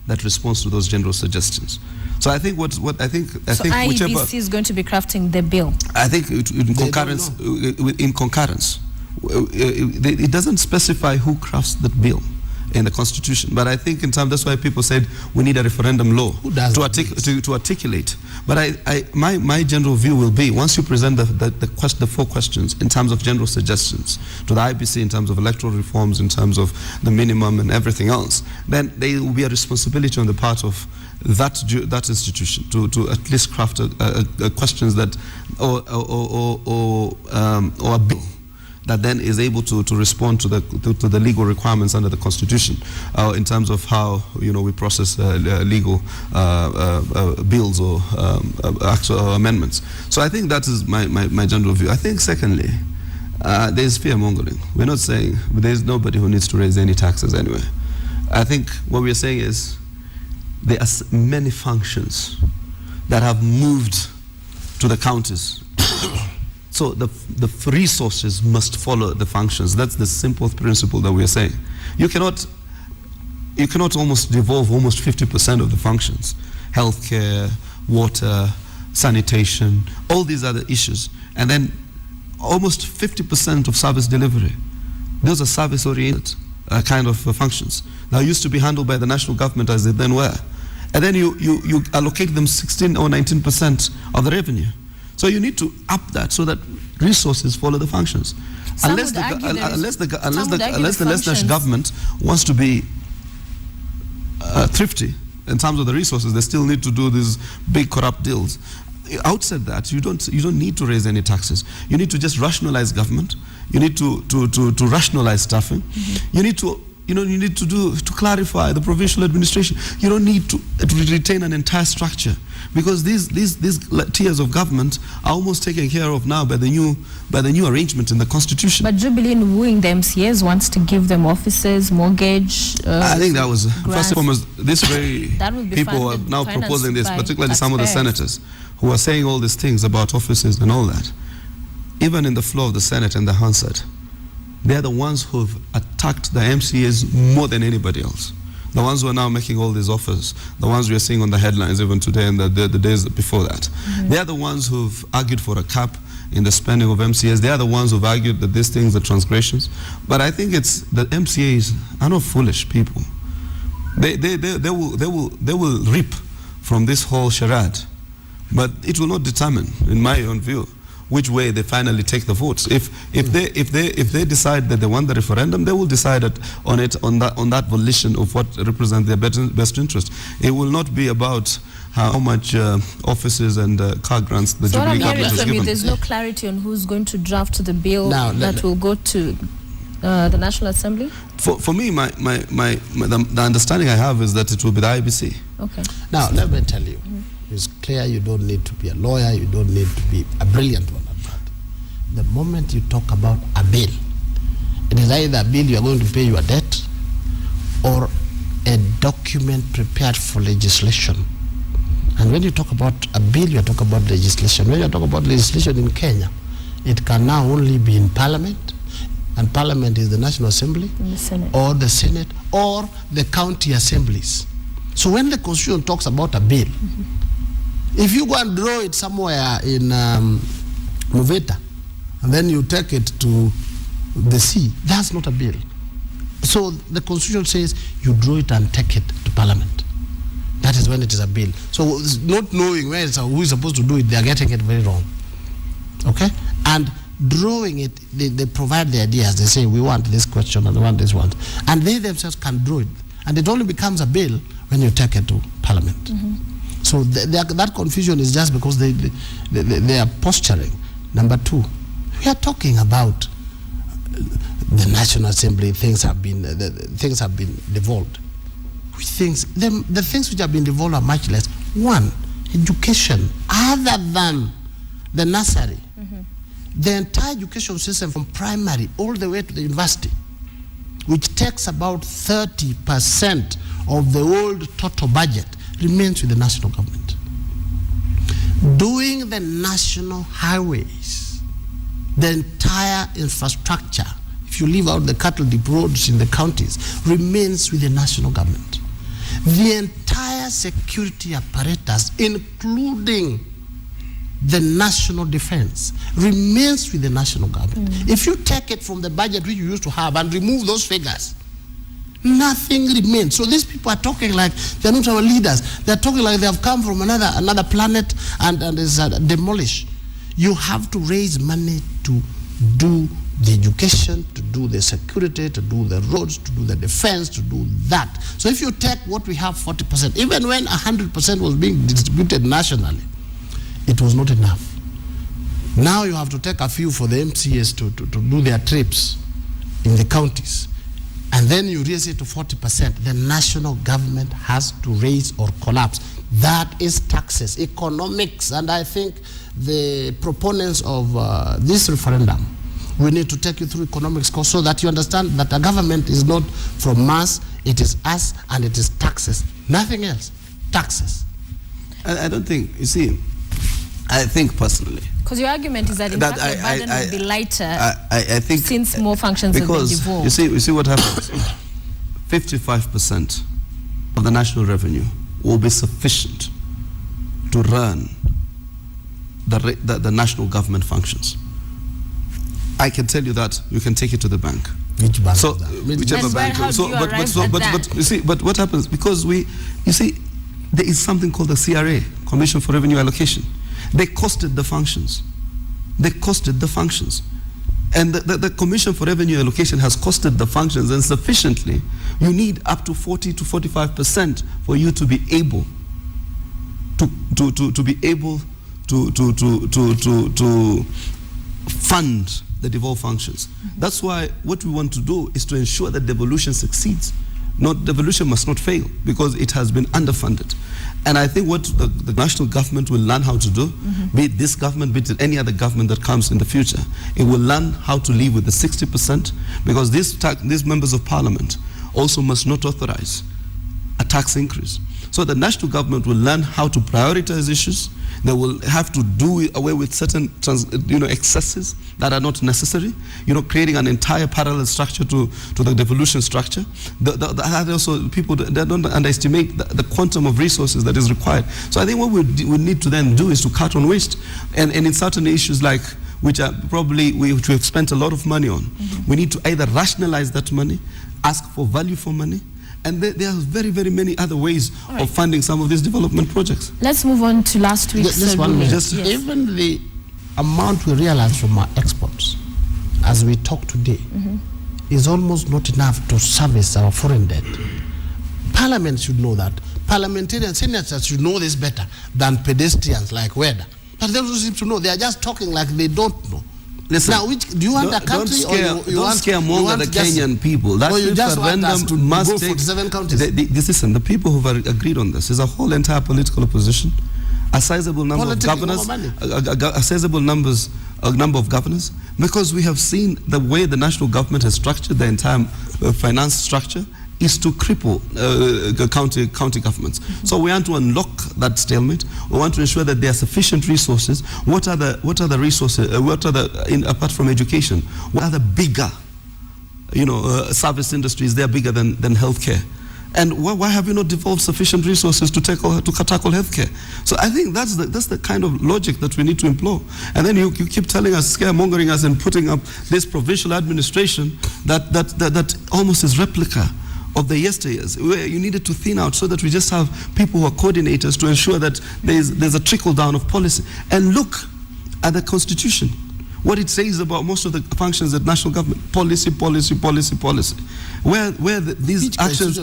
that responds to those general suggestions. So I think IBC is going to be crafting the bill. I think in concurrence. It doesn't specify who crafts that bill in the Constitution, but I think in time that's why people said we need a referendum law to articulate. But my general view will be, once you present the 4 questions in terms of general suggestions to the IBC in terms of electoral reforms, in terms of the minimum and everything else, then there will be a responsibility on the part of that institution to at least craft questions that or a bill that then is able to respond to the legal requirements under the Constitution in terms of how we process legal bills or actual amendments. So I think that is my general view. I think secondly, there is fear mongering. We're not saying there is nobody who needs to raise any taxes anyway. I think what we're saying is there are many functions that have moved to the counties. So the resources must follow the functions. That's the simple principle that we are saying. You cannot almost devolve almost 50% of the functions. Healthcare, water, sanitation, all these other issues. And then almost 50% of service delivery. Those are service-oriented kind of functions. Now used to be handled by the national government as they then were. And then you allocate them 16 or 19% of the revenue. So you need to up that so that resources follow the functions. Unless the national government wants to be thrifty in terms of the resources, they still need to do these big corrupt deals. outside that, you don't need to raise any taxes. You need to just rationalize government. You need to rationalize staffing. You need to to clarify the provincial administration. You don't need to retain an entire structure, because these tiers of government are almost taken care of now by the new arrangement in the constitution. But Jubilee, in wooing the MCAs, wants to give them offices, mortgage. I think that was first and foremost. This very people are now proposing this, particularly some of the senators who are saying all these things about offices and all that. Even in the floor of the Senate and the Hansard, they're the ones who've attacked the MCAs more than anybody else. The ones who are now making all these offers, the ones we are seeing on the headlines even today and the days before that. They're the ones who've argued for a cap in the spending of MCAs. They're the ones who've argued that these things are transgressions. But I think it's the MCAs are not foolish people. They will reap from this whole charade, but it will not determine, in my own view, which way they finally take the votes. If they decide that they want the referendum, they will decide on that volition of what represents their best interest. It will not be about how much offices and car grants the Jubilee government has given. There's no clarity on who's going to draft the bill that will go to the National Assembly? For me, the understanding I have is that it will be the IBC. Okay. Now, let me tell you, it's clear you don't need to be a lawyer, you don't need to be a brilliant one at that. The moment you talk about a bill, it is either a bill you are going to pay your debt or a document prepared for legislation. And when you talk about a bill, you are talking about legislation. When you talk about legislation in Kenya, it can now only be in Parliament, and Parliament is the National Assembly, or the Senate, or the county assemblies. So when the Constitution talks about a bill, if you go and draw it somewhere in Muveta, and then you take it to the sea, that's not a bill. So the Constitution says you draw it and take it to Parliament. That is when it is a bill. So not knowing where who is supposed to do it, they are getting it very wrong. Okay? And drawing it, they provide the ideas. They say, we want this question and we want this one. And they themselves can draw it. And it only becomes a bill when you take it to Parliament. So that confusion is just because they are posturing. Number two, we are talking about the National Assembly. Things have been devolved. The things which have been devolved are much less. One, education, other than the nursery. The entire education system from primary all the way to the university, which takes about 30% of the world total budget, remains with the national government. Doing the national highways, the entire infrastructure, if you leave out the cattle deep roads in the counties, remains with the national government. The entire security apparatus, including the national defense, remains with the national government. If you take it from the budget which you used to have and remove those figures, nothing remains. So these people are talking like they're not our leaders. They're talking like they have come from another planet and is demolished. You have to raise money to do the education, to do the security, to do the roads, to do the defense, to do that. So if you take what we have, 40%, even when 100% was being distributed nationally, it was not enough. Now you have to take a few for the MCAs to do their trips in the counties. And then you raise it to 40%. The national government has to raise or collapse. That is taxes, economics. And I think the proponents of this referendum, we need to take you through economics so that you understand that the government is not from mass, it is us, and it is taxes. Nothing else. Taxes. I don't think, you see, I think personally, because your argument is that in fact the burden will be lighter I think since more functions have been devolved. You see what happens. 55% of the national revenue will be sufficient to run the national government functions. I can tell you that. You can take it to the bank. Which bank? So whichever bank. But what happens, because you see, there is something called the CRA, Commission for Revenue Allocation. They costed the functions. They costed the functions. And the Commission for Revenue Allocation has costed the functions, and sufficiently, you need up to 40 to 45% for you to be able to fund the devolved functions. That's why what we want to do is to ensure that devolution succeeds. Devolution must not fail because it has been underfunded. And I think what the national government will learn how to do, be it this government, be it any other government that comes in the future, it will learn how to live with the 60%, because these members of parliament also must not authorize a tax increase. So the national government will learn how to prioritize issues. They will have to do away with certain excesses that are not necessary, creating an entire parallel structure to the devolution structure. Also, people they don't underestimate the quantum of resources that is required. So I think what we need to then do is to cut on waste. And in certain issues like which are probably which we have spent a lot of money on, we need to either rationalize that money, ask for value for money, and there are very, very many other ways of funding some of these development projects. Let's move on to last week's ruling. Even the amount we realize from our exports, as we talk today, is almost not enough to service our foreign debt. Parliament should know that. Parliamentarians, senators should know this better than pedestrians like Weda. But they don't seem to know. They are just talking like they don't know. Listen, now, do you want a country don't scare more the Kenyan people. That referendum must take 47 counties. Listen, the people who have agreed on this is a whole entire political opposition, a sizable number of governors, a sizable number of governors, because we have seen the way the national government has structured the entire finance structure is to cripple county governments. So we want to unlock that stalemate. We want to ensure that there are sufficient resources. What are the resources? Apart from education, what are the bigger, service industries? They're bigger than healthcare. And why have you not devolved sufficient resources to tackle healthcare? So I think that's the kind of logic that we need to employ. And then you keep telling us, scaremongering us, and putting up this provincial administration that almost is replica of the yesteryears, where you needed to thin out so that we just have people who are coordinators to ensure that there's a trickle down of policy. And look at the Constitution, what it says about most of the functions of national government: policy. Where these actions,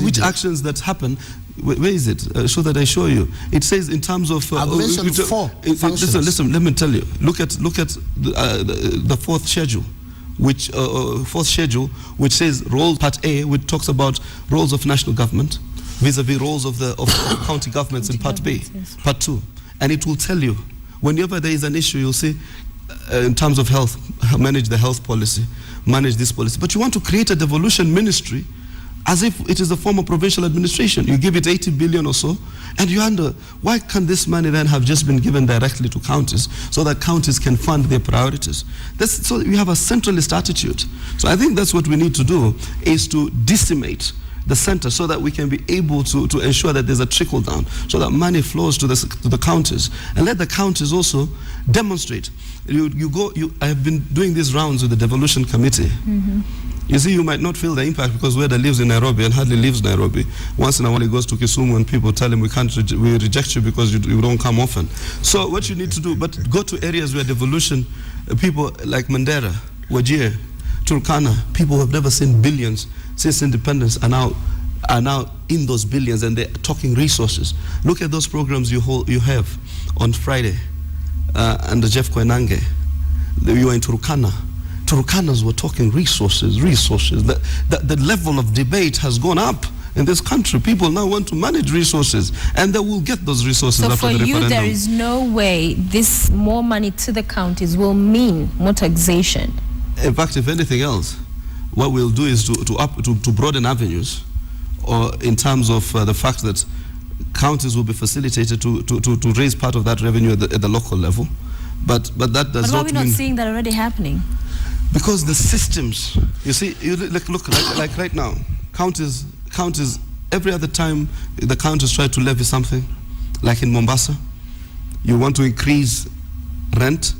which actions that happen, where is it? So that I show you. It says in terms of. I've mentioned 4 functions. Listen. Let me tell you. Look at the fourth schedule. Fourth schedule, which says roles, part A, which talks about roles of national government vis-a-vis roles of county governments in part B, part 2. And it will tell you, whenever there is an issue, you'll see, in terms of health, manage the health policy, manage this policy. But you want to create a devolution ministry as if it is a form of provincial administration. You give it 80 billion or so, and you wonder, why can't this money then have just been given directly to counties so that counties can fund their priorities? So you have a centralist attitude. So I think that's what we need to do, is to decimate the center so that we can be able to ensure that there's a trickle down, so that money flows to the counties, and let the counties also demonstrate. I have been doing these rounds with the devolution committee. You see, you might not feel the impact because Weda lives in Nairobi and hardly leaves Nairobi. Once in a while he goes to Kisumu and people tell him, we reject you because you don't come often. So what you need to do, but go to areas where devolution, people like Mandera, Wajir, Turkana, people who have never seen billions since independence are now in those billions, and they're talking resources. Look at those programs you have on Friday under Jeff Koinange. You were in Turkana. Turukanas were talking resources. The level of debate has gone up in this country. People now want to manage resources, and they will get those resources after the referendum. So for you, there is no way this more money to the counties will mean more taxation? In fact, if anything else, what we'll do is to broaden avenues, or in terms of the fact that counties will be facilitated to raise part of that revenue at the local level. But that does not mean... But why are we not seeing that already happening? Because the systems, you see, look like right now, counties, every other time the counties try to levy something, like in Mombasa, you want to increase rent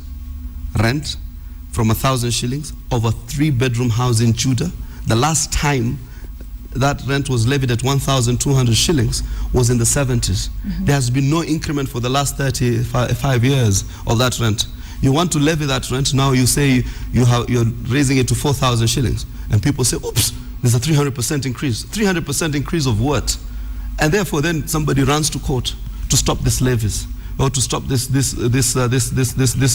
from 1,000 shillings over 3-bedroom house in Judah. The last time that rent was levied at 1,200 shillings was in the 70s. There has been no increment for the last 35 years of that rent. You want to levy that rent, now you say you're raising it to 4,000 shillings. And people say, oops, there's a 300% increase. 300% increase of what? And therefore then somebody runs to court to stop these levies. or to stop this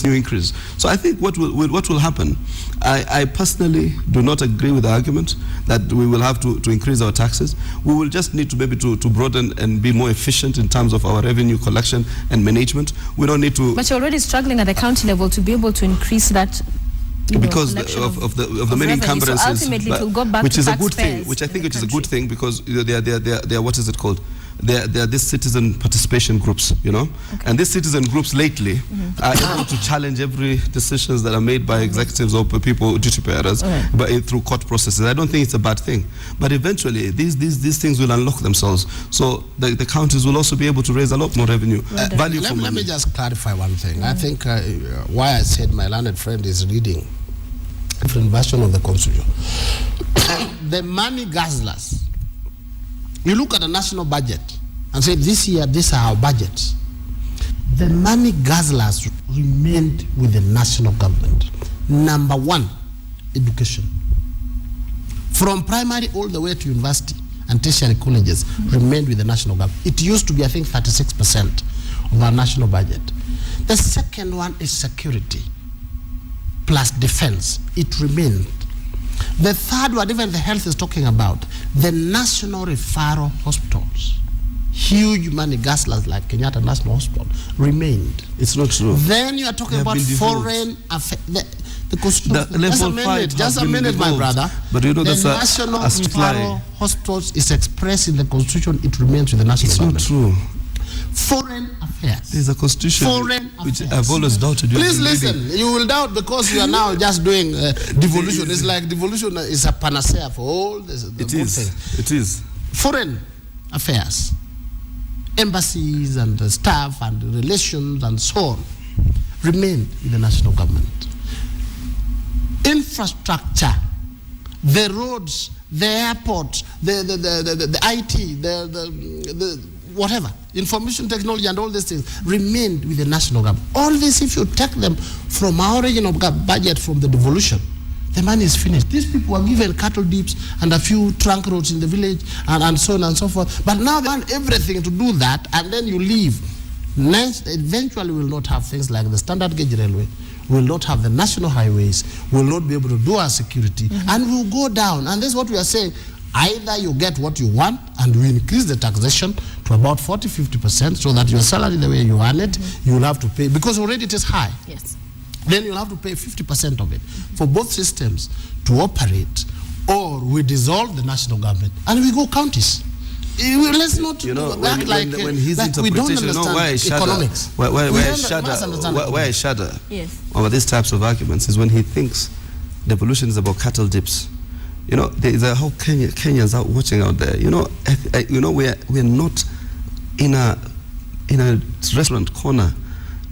new increase. So I think what will happen, I personally do not agree with the argument that we will have to increase our taxes. We will just need to maybe to broaden and be more efficient in terms of our revenue collection and management. We don't need to. But you're already struggling at the county level to be able to increase that. Because of the many encumbrances, so ultimately it will go back which to is a good thing. Which I think is a good thing, because they are what is it called? They are these citizen participation groups, okay. And these citizen groups lately are able to challenge every decisions that are made by executives or people, duty bearers, but through court processes. I don't think it's a bad thing, but eventually these things will unlock themselves. So the counties will also be able to raise a lot more revenue, value for money. Let me just clarify one thing. I think why I said my learned friend is reading a different version of the Constitution. The money guzzlers. You look at the national budget and say, this year, these are our budgets. The money guzzlers remained with the national government. Number one, education. From primary all the way to university and tertiary colleges remained with the national government. It used to be, I think, 36% of our national budget. The second one is security plus defense. It remained. The third one, even the health is talking about, the national referral hospitals, huge money guzzlers like Kenyatta National Hospital, remained. It's not true. Then you are talking about foreign affairs. Just a minute, my brother. But you know, the national referral hospitals is expressed in the Constitution. It remains with the national government. It's not true. Foreign affairs. There's a Constitution which I've always doubted. Please listen. You will doubt because you are now just doing devolution. It's like devolution is a panacea for all this. It is. Foreign affairs, embassies and staff and relations and so on remain with the national government. Infrastructure, the roads, the airports, the IT, the whatever, information technology and all these things remained with the national government. All this, if you take them from our regional budget, from the devolution, the money is finished. These people are given cattle dips and a few trunk roads in the village and so on and so forth. But now they want everything to do that, and then you leave. Next, eventually we will not have things like the standard gauge railway. We will not have the national highways. We will not be able to do our security. And we will go down. And this is what we are saying. Either you get what you want and we increase the taxation to about 40-50% so that your salary, the way you earn it, you will have to pay, because already it is high. Yes. Then you'll have to pay 50% of it for both systems to operate, or we dissolve the national government and we go counties. Let's not act like his we don't understand economics. Why I shudder over these types of arguments is when he thinks devolution is about cattle dips. There's a whole Kenyans out watching out there. We're not in a restaurant corner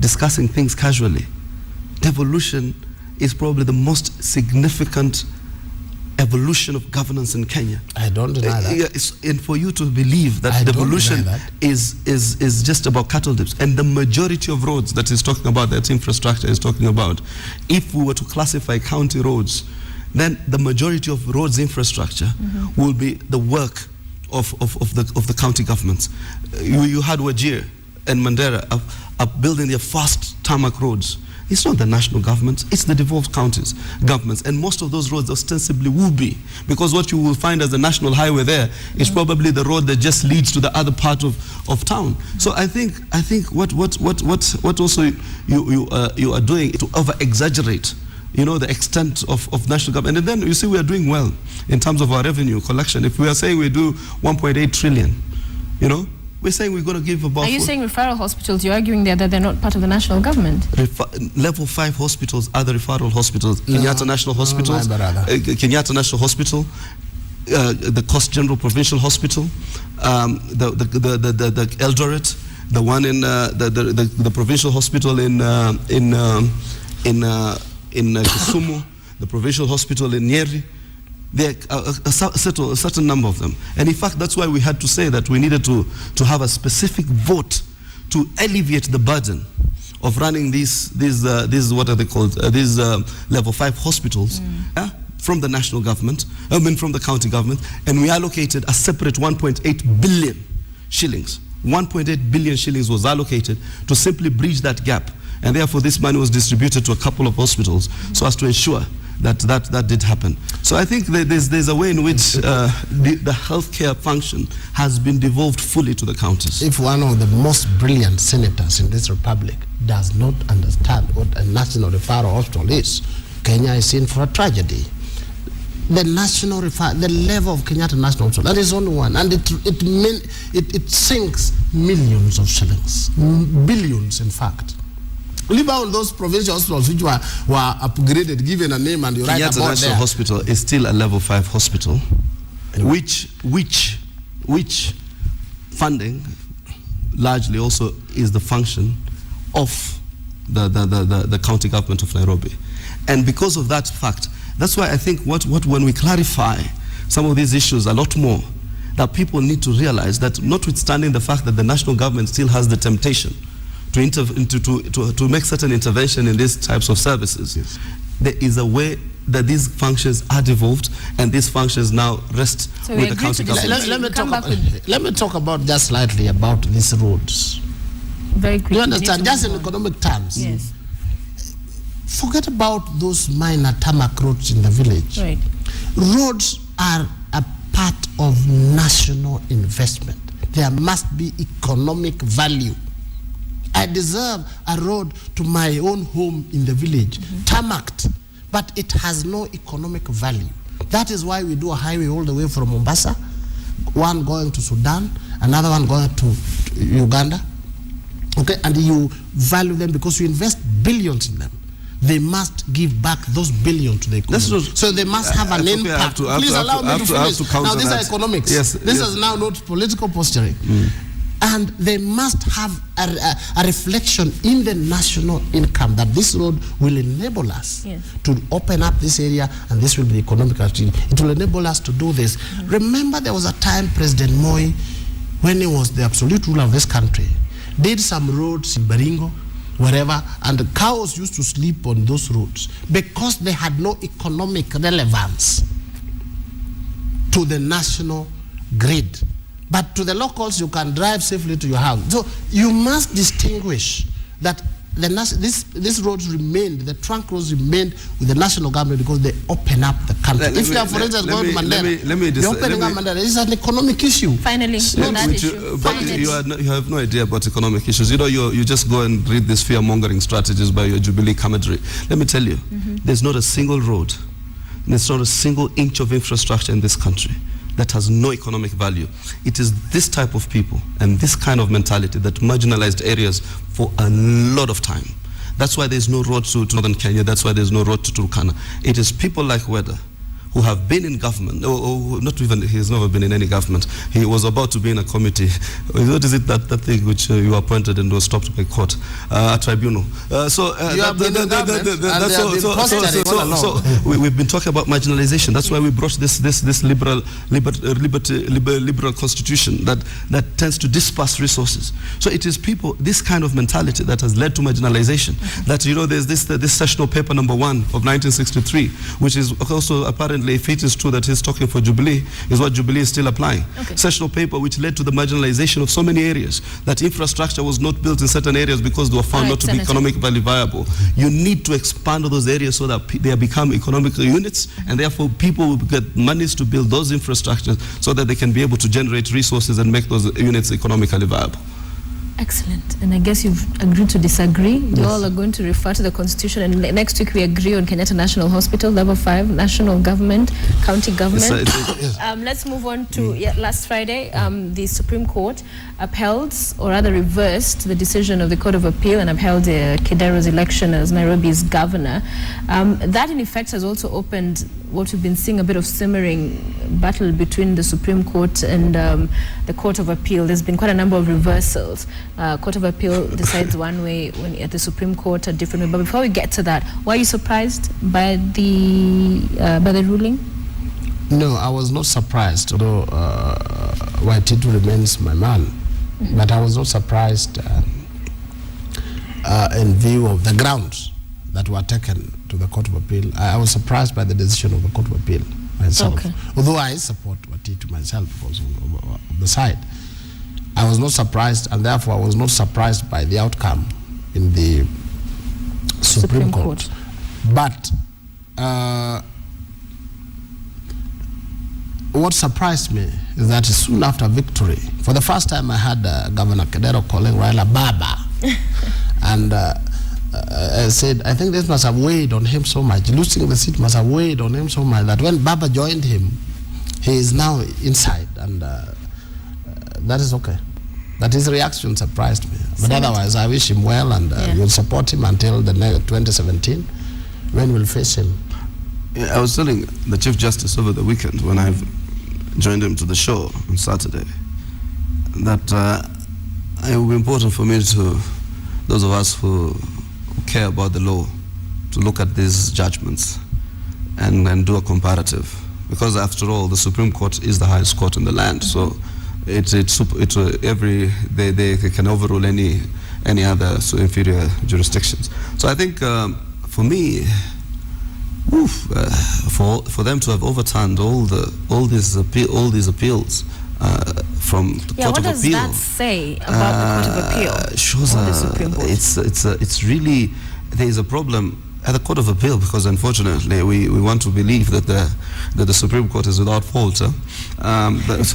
discussing things casually. Devolution is probably the most significant evolution of governance in Kenya. I don't deny that. And for you to believe that devolution is just about cattle dips, and the majority of roads that he's talking about, that infrastructure is talking about, if we were to classify county roads, then the majority of roads infrastructure will be the work of the county governments. You had Wajir and Mandera are building their fast tarmac roads. It's not the national government, it's the devolved counties governments, and most of those roads ostensibly will be, because what you will find as the national highway there is probably the road that just leads to the other part of town. So I think what also you are doing to over exaggerate the extent of national government. And then you see we are doing well in terms of our revenue collection. If we are saying we do 1.8 trillion, we're saying we're going to give about... Are you saying referral hospitals, you're arguing there that they're not part of the national government? Level 5 hospitals are the referral hospitals. Kenyatta National Hospital, Kenyatta National Hospital, the Coast General Provincial Hospital, the Eldoret, the one in the provincial hospital in Kisumu, the provincial hospital in Nyeri. There are a certain number of them. And in fact, that's why we had to say that we needed to have a specific vote to alleviate the burden of running these what are they called? These level 5 hospitals from the national government, from the county government, and we allocated a separate 1.8 billion shillings 1.8 billion shillings was allocated to simply bridge that gap. And therefore, this money was distributed to a couple of hospitals so as to ensure that did happen. So I think that there's a way in which the healthcare function has been devolved fully to the counties. If one of the most brilliant senators in this republic does not understand what a national referral hospital is, Kenya is in for a tragedy. The level of Kenyatta National Hospital, that is only one, and it sinks millions of shillings, billions in fact. Leave out those provincial hospitals which were upgraded, given a name, and you write about Kenyatta National Hospital is still a level 5 hospital, anyway. which funding largely also is the function of the county government of Nairobi. And because of that fact, that's why I think when we clarify some of these issues a lot more, that people need to realize that notwithstanding the fact that the national government still has the temptation to make certain intervention in these types of services, yes, there is a way that these functions are devolved, and these functions now rest with the county government. Let me talk about just slightly about these roads. Very quickly. You understand, just in economic terms. Yes. Forget about those minor tarmac roads in the village. Right. Roads are a part of national investment. There must be economic value. I deserve a road to my own home in the village, tarmacked, but it has no economic value. That is why we do a highway all the way from Mombasa, one going to Sudan, another one going to Uganda. Okay, and you value them because you invest billions in them. They must give back those billions to the economy. So they must have an impact. Please allow me to finish. Now, these are economics. Yes, this is now not political posturing. And they must have a reflection in the national income that this road will enable us to open up this area, and this will be economic activity. It will enable us to do this. Remember, there was a time President Moi, when he was the absolute ruler of this country, did some roads in Baringo, wherever, and the cows used to sleep on those roads because they had no economic relevance to the national grid. But to the locals, you can drive safely to your house. So you must distinguish that these roads remained, the trunk roads remained with the national government because they open up the country. If you are, for instance, going to Mandela, you're opening up Mandela. This is an economic issue. Finally, on that issue. But you have no idea about economic issues. You know, you just go and read these fear-mongering strategies by your Jubilee commentary. Let me tell you, there's not a single road, there's not a single inch of infrastructure in this country that has no economic value. It is this type of people and this kind of mentality that marginalized areas for a lot of time. That's why there's no road to northern Kenya. That's why there's no road to Turkana. It is people like Weda who have been in government, or not even, he's never been in any government. He was about to be in a committee. What is it, that thing which you appointed and was stopped by court, a tribunal. We've been talking about marginalization. That's why we brought this liberal constitution that tends to disperse resources. So it is people, this kind of mentality that has led to marginalization. That, you know, there's this sessional paper number 1 of 1963, which is also apparently, if it is true that he's talking for Jubilee, is what Jubilee is still applying. Sessional paper which led to the marginalization of so many areas, that infrastructure was not built in certain areas because they were found not to be economically viable. You need to expand those areas so that they become economic units, and therefore people will get monies to build those infrastructures so that they can be able to generate resources and make those units economically viable. Excellent. And I guess you've agreed to disagree. You all are going to refer to the Constitution, and next week we agree on Kenyatta National Hospital, level 5, national government, county government. Let's move on to last Friday, the Supreme Court upheld, or rather reversed, the decision of the Court of Appeal and upheld Kidero's election as Nairobi's governor. That in effect has also opened what we've been seeing, a bit of simmering battle between the Supreme Court and the Court of Appeal. There's been quite a number of reversals. Court of Appeal decides one way, when at the Supreme Court a different way. But before we get to that, were you surprised by the ruling? No, I was not surprised, although Waititu remains my man. But I was not surprised in view of the grounds that were taken to the Court of Appeal. I was surprised by the decision of the Court of Appeal myself. Although I support Waititu myself because of the side. I was not surprised, and therefore I was not surprised by the outcome in the Supreme Court. But what surprised me is that soon after victory, for the first time I had Governor Kedero calling Raila Baba. And I said, I think this must have weighed on him so much. Losing the seat must have weighed on him so much that when Baba joined him, he is now inside, and that is okay. But his reaction surprised me. But otherwise, I wish him well, and we'll support him until the 2017, when we'll face him. I was telling the Chief Justice over the weekend when I joined him to the show on Saturday that it will be important for me to, those of us who care about the law, to look at these judgments and do a comparative. Because after all, the Supreme Court is the highest court in the land, so they can overrule any other inferior jurisdictions. So I think for me, for them to have overturned all these appeals from the Court of Appeal. What does that say about the Court of Appeal? Shows the Supreme Court? It's really, there is a problem at the Court of Appeal, because unfortunately we want to believe that the Supreme Court is without fault. So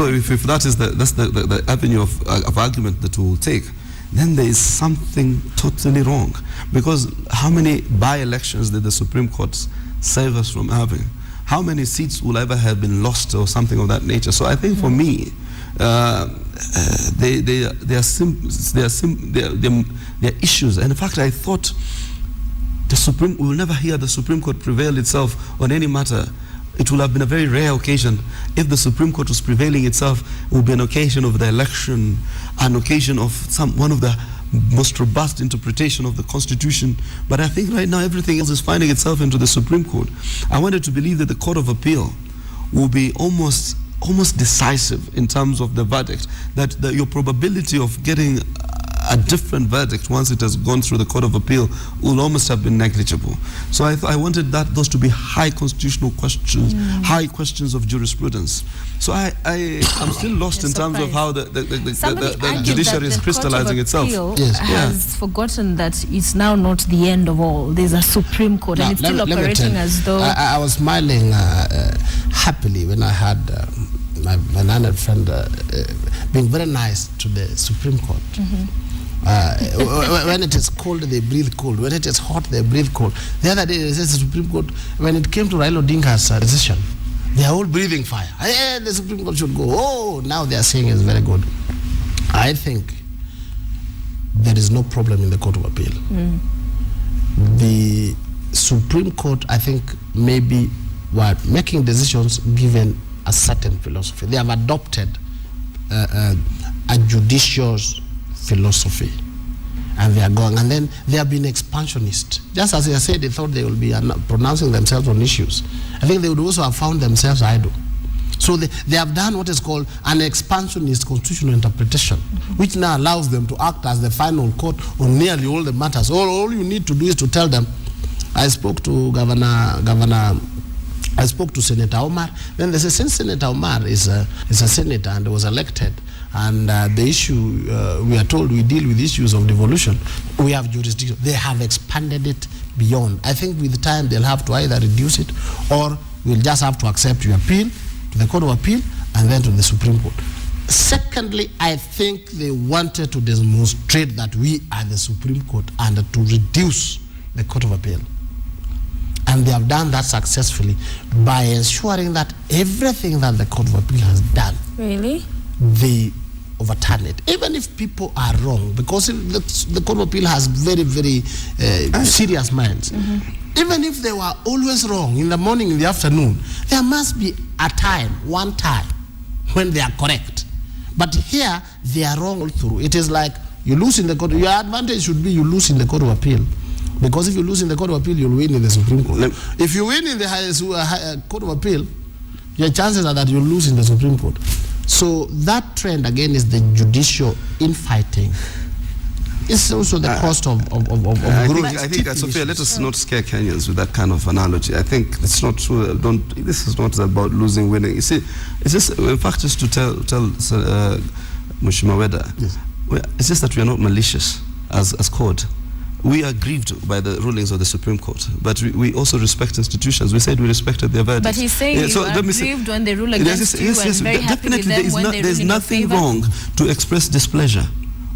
if that's the avenue of argument that we will take, then there is something totally wrong. Because how many by-elections did the Supreme Court save us from having? How many seats will ever have been lost or something of that nature? So I think for me, there are issues. And in fact, I thought we will never hear the Supreme Court prevail itself on any matter. It will have been a very rare occasion. If the Supreme Court was prevailing itself, it would be an occasion of the election, an occasion of one of the most robust interpretation of the Constitution. But I think right now everything else is finding itself into the Supreme Court. I wanted to believe that the Court of Appeal will be almost decisive in terms of the verdict, that your probability of getting a different verdict once it has gone through the Court of Appeal will almost have been negligible. So I wanted those to be high constitutional questions, high questions of jurisprudence. So I'm still lost in terms of how the Judiciary is crystallizing itself. Has forgotten that it's now not the end of all. There's a Supreme Court, and it's still operating as though... I was smiling happily when I had my learned friend being very nice to the Supreme Court. When it is cold, they breathe cold. When it is hot, they breathe cold. The other day, the Supreme Court, when it came to Raila Odinga's decision, they are all breathing fire. The Supreme Court should go. Oh, now they are saying it's very good. I think there is no problem in the Court of Appeal. The Supreme Court, I think, maybe were making decisions given a certain philosophy. They have adopted a judicious philosophy, and they are going, and then they have been expansionist. Just as I said, they thought they will be pronouncing themselves on issues. I think they would also have found themselves idle. So they have done what is called an expansionist constitutional interpretation, which now allows them to act as the final court on nearly all the matters. All you need to do is to tell them, I spoke to I spoke to Senator Omar. Then they say, since Senator Omar is a senator and was elected, and the issue, we are told we deal with issues of devolution, we have jurisdiction. They have expanded it beyond. I think with time they'll have to either reduce it, or we'll just have to accept your appeal to the Court of Appeal and then to the Supreme Court. Secondly, I think they wanted to demonstrate that we are the Supreme Court and to reduce the Court of Appeal. And they have done that successfully by ensuring that everything that the Court of Appeal has done, they overturn it. Even if people are wrong, because the Court of Appeal has very, very serious minds. Even if they were always wrong in the morning, in the afternoon, there must be a time, one time, when they are correct. But here, they are wrong all through. It is like you lose in the court. Your advantage should be you lose in the Court of Appeal. Because if you lose in the Court of Appeal, you'll win in the Supreme Court. If you win in the highest Court of Appeal, your chances are that you'll lose in the Supreme Court. So that trend, again, is the judicial infighting. It's also the cost of growth. I think Sophia, let us not scare Kenyans with that kind of analogy. I think it's not true. This is not about losing, winning. You see, it's just, in fact, just to tell Mheshimiwa Weda, Yes. It's just that we are not malicious as court. We are grieved by the rulings of the Supreme Court, but we also respect institutions. We said we respected their verdicts. But he's saying you are grieved when they rule against you and very happy with them when they rule in your favor. There's nothing wrong to express displeasure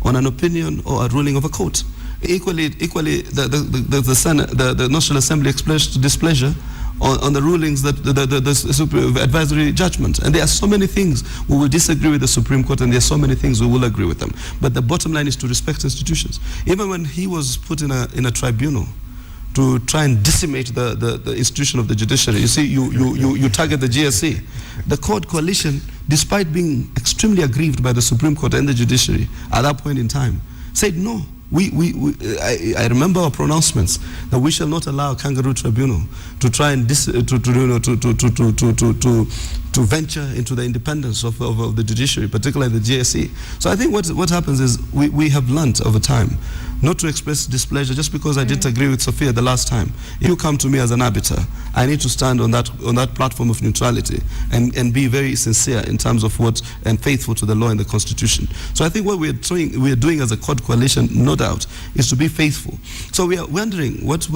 on an opinion or a ruling of a court. Equally, the Senate, the National Assembly expressed displeasure on the rulings that the advisory judgment. And there are so many things we will disagree with the Supreme Court, and there are so many things we will agree with them. But the bottom line is to respect institutions. Even when he was put in a tribunal to try and decimate the institution of the judiciary, you see, you target the GSC. The court coalition, despite being extremely aggrieved by the Supreme Court and the judiciary at that point in time, said no. I remember our pronouncements that we shall not allow a kangaroo tribunal to try and to venture into the independence of the judiciary, particularly the GSE. So I think what happens is we have learnt over time not to express displeasure just because I didn't agree with Sophia the last time. If you come to me as an arbiter, I need to stand on that platform of neutrality and be very sincere in terms of and faithful to the law and the Constitution. So I think what we are doing as a court coalition, no doubt, is to be faithful. So we are wondering what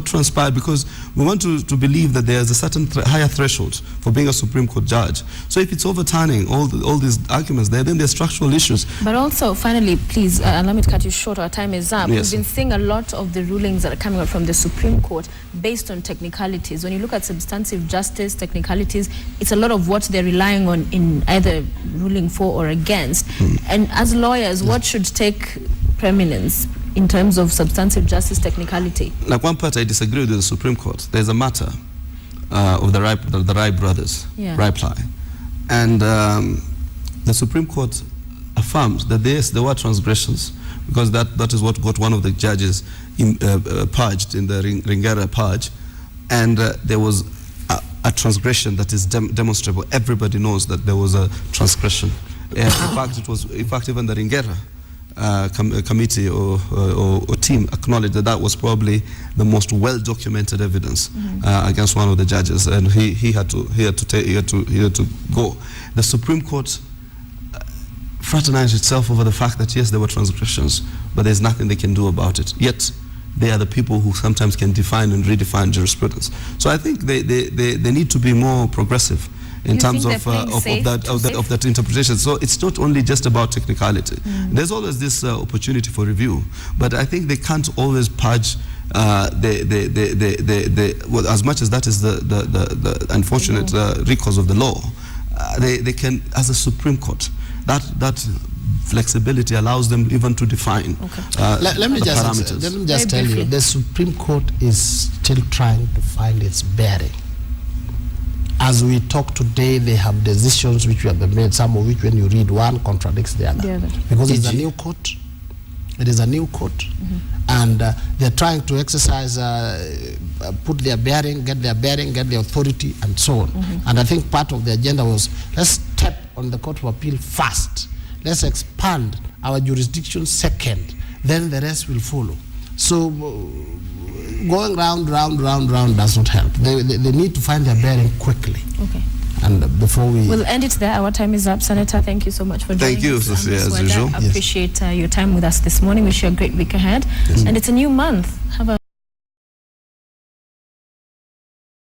transpired, because we want to believe that there is a certain higher threshold for being a Supreme Court judge. So if it's overturning all these arguments there, then there's structural issues. But also, finally, please, allow me to cut you short. Our time is up. Yes. We've been seeing a lot of the rulings that are coming out from the Supreme Court based on technicalities. When you look at substantive justice, technicalities, it's a lot of what they're relying on in either ruling for or against. And as lawyers, what should take preeminence in terms of substantive justice technicality? Like one part I disagree with the Supreme Court. There's a matter of the Rai brothers, Rai-Ply. And the Supreme Court affirmed that there were transgressions, because that is what got one of the judges purged in the Ringera purge. And there was a transgression that is demonstrable. Everybody knows that there was a transgression. In fact, even the Ringera committee or team acknowledged that was probably the most well-documented evidence against one of the judges, and he had to go. The Supreme Court fraternized itself over the fact that yes, there were transgressions, but there's nothing they can do about it. Yet they are the people who sometimes can define and redefine jurisprudence. So I think they need to be more progressive in terms of that interpretation. So it's not only just about technicality. There's always this opportunity for review, but I think they can't always purge well, as much as that is the unfortunate recourse of the law. They can, as a Supreme Court, that flexibility allows them even to define let me just tell you, the Supreme Court is still trying to find its bearing. As we talk today, they have decisions which have been made, some of which when you read one contradicts the other. Because it's a new court. It is a new court. And they're trying to exercise, put their bearing, get their authority, and so on. And I think part of the agenda was, let's step on the Court of Appeal first. Let's expand our jurisdiction second. Then the rest will follow. So going round does not help. They need to find their bearing quickly. Okay. And before we'll end it there. Our time is up. Senator, thank you so much for joining us. Thank you, Sophia, as usual. I appreciate your time with us this morning. Wish you a great week ahead. And it's a new month. Have a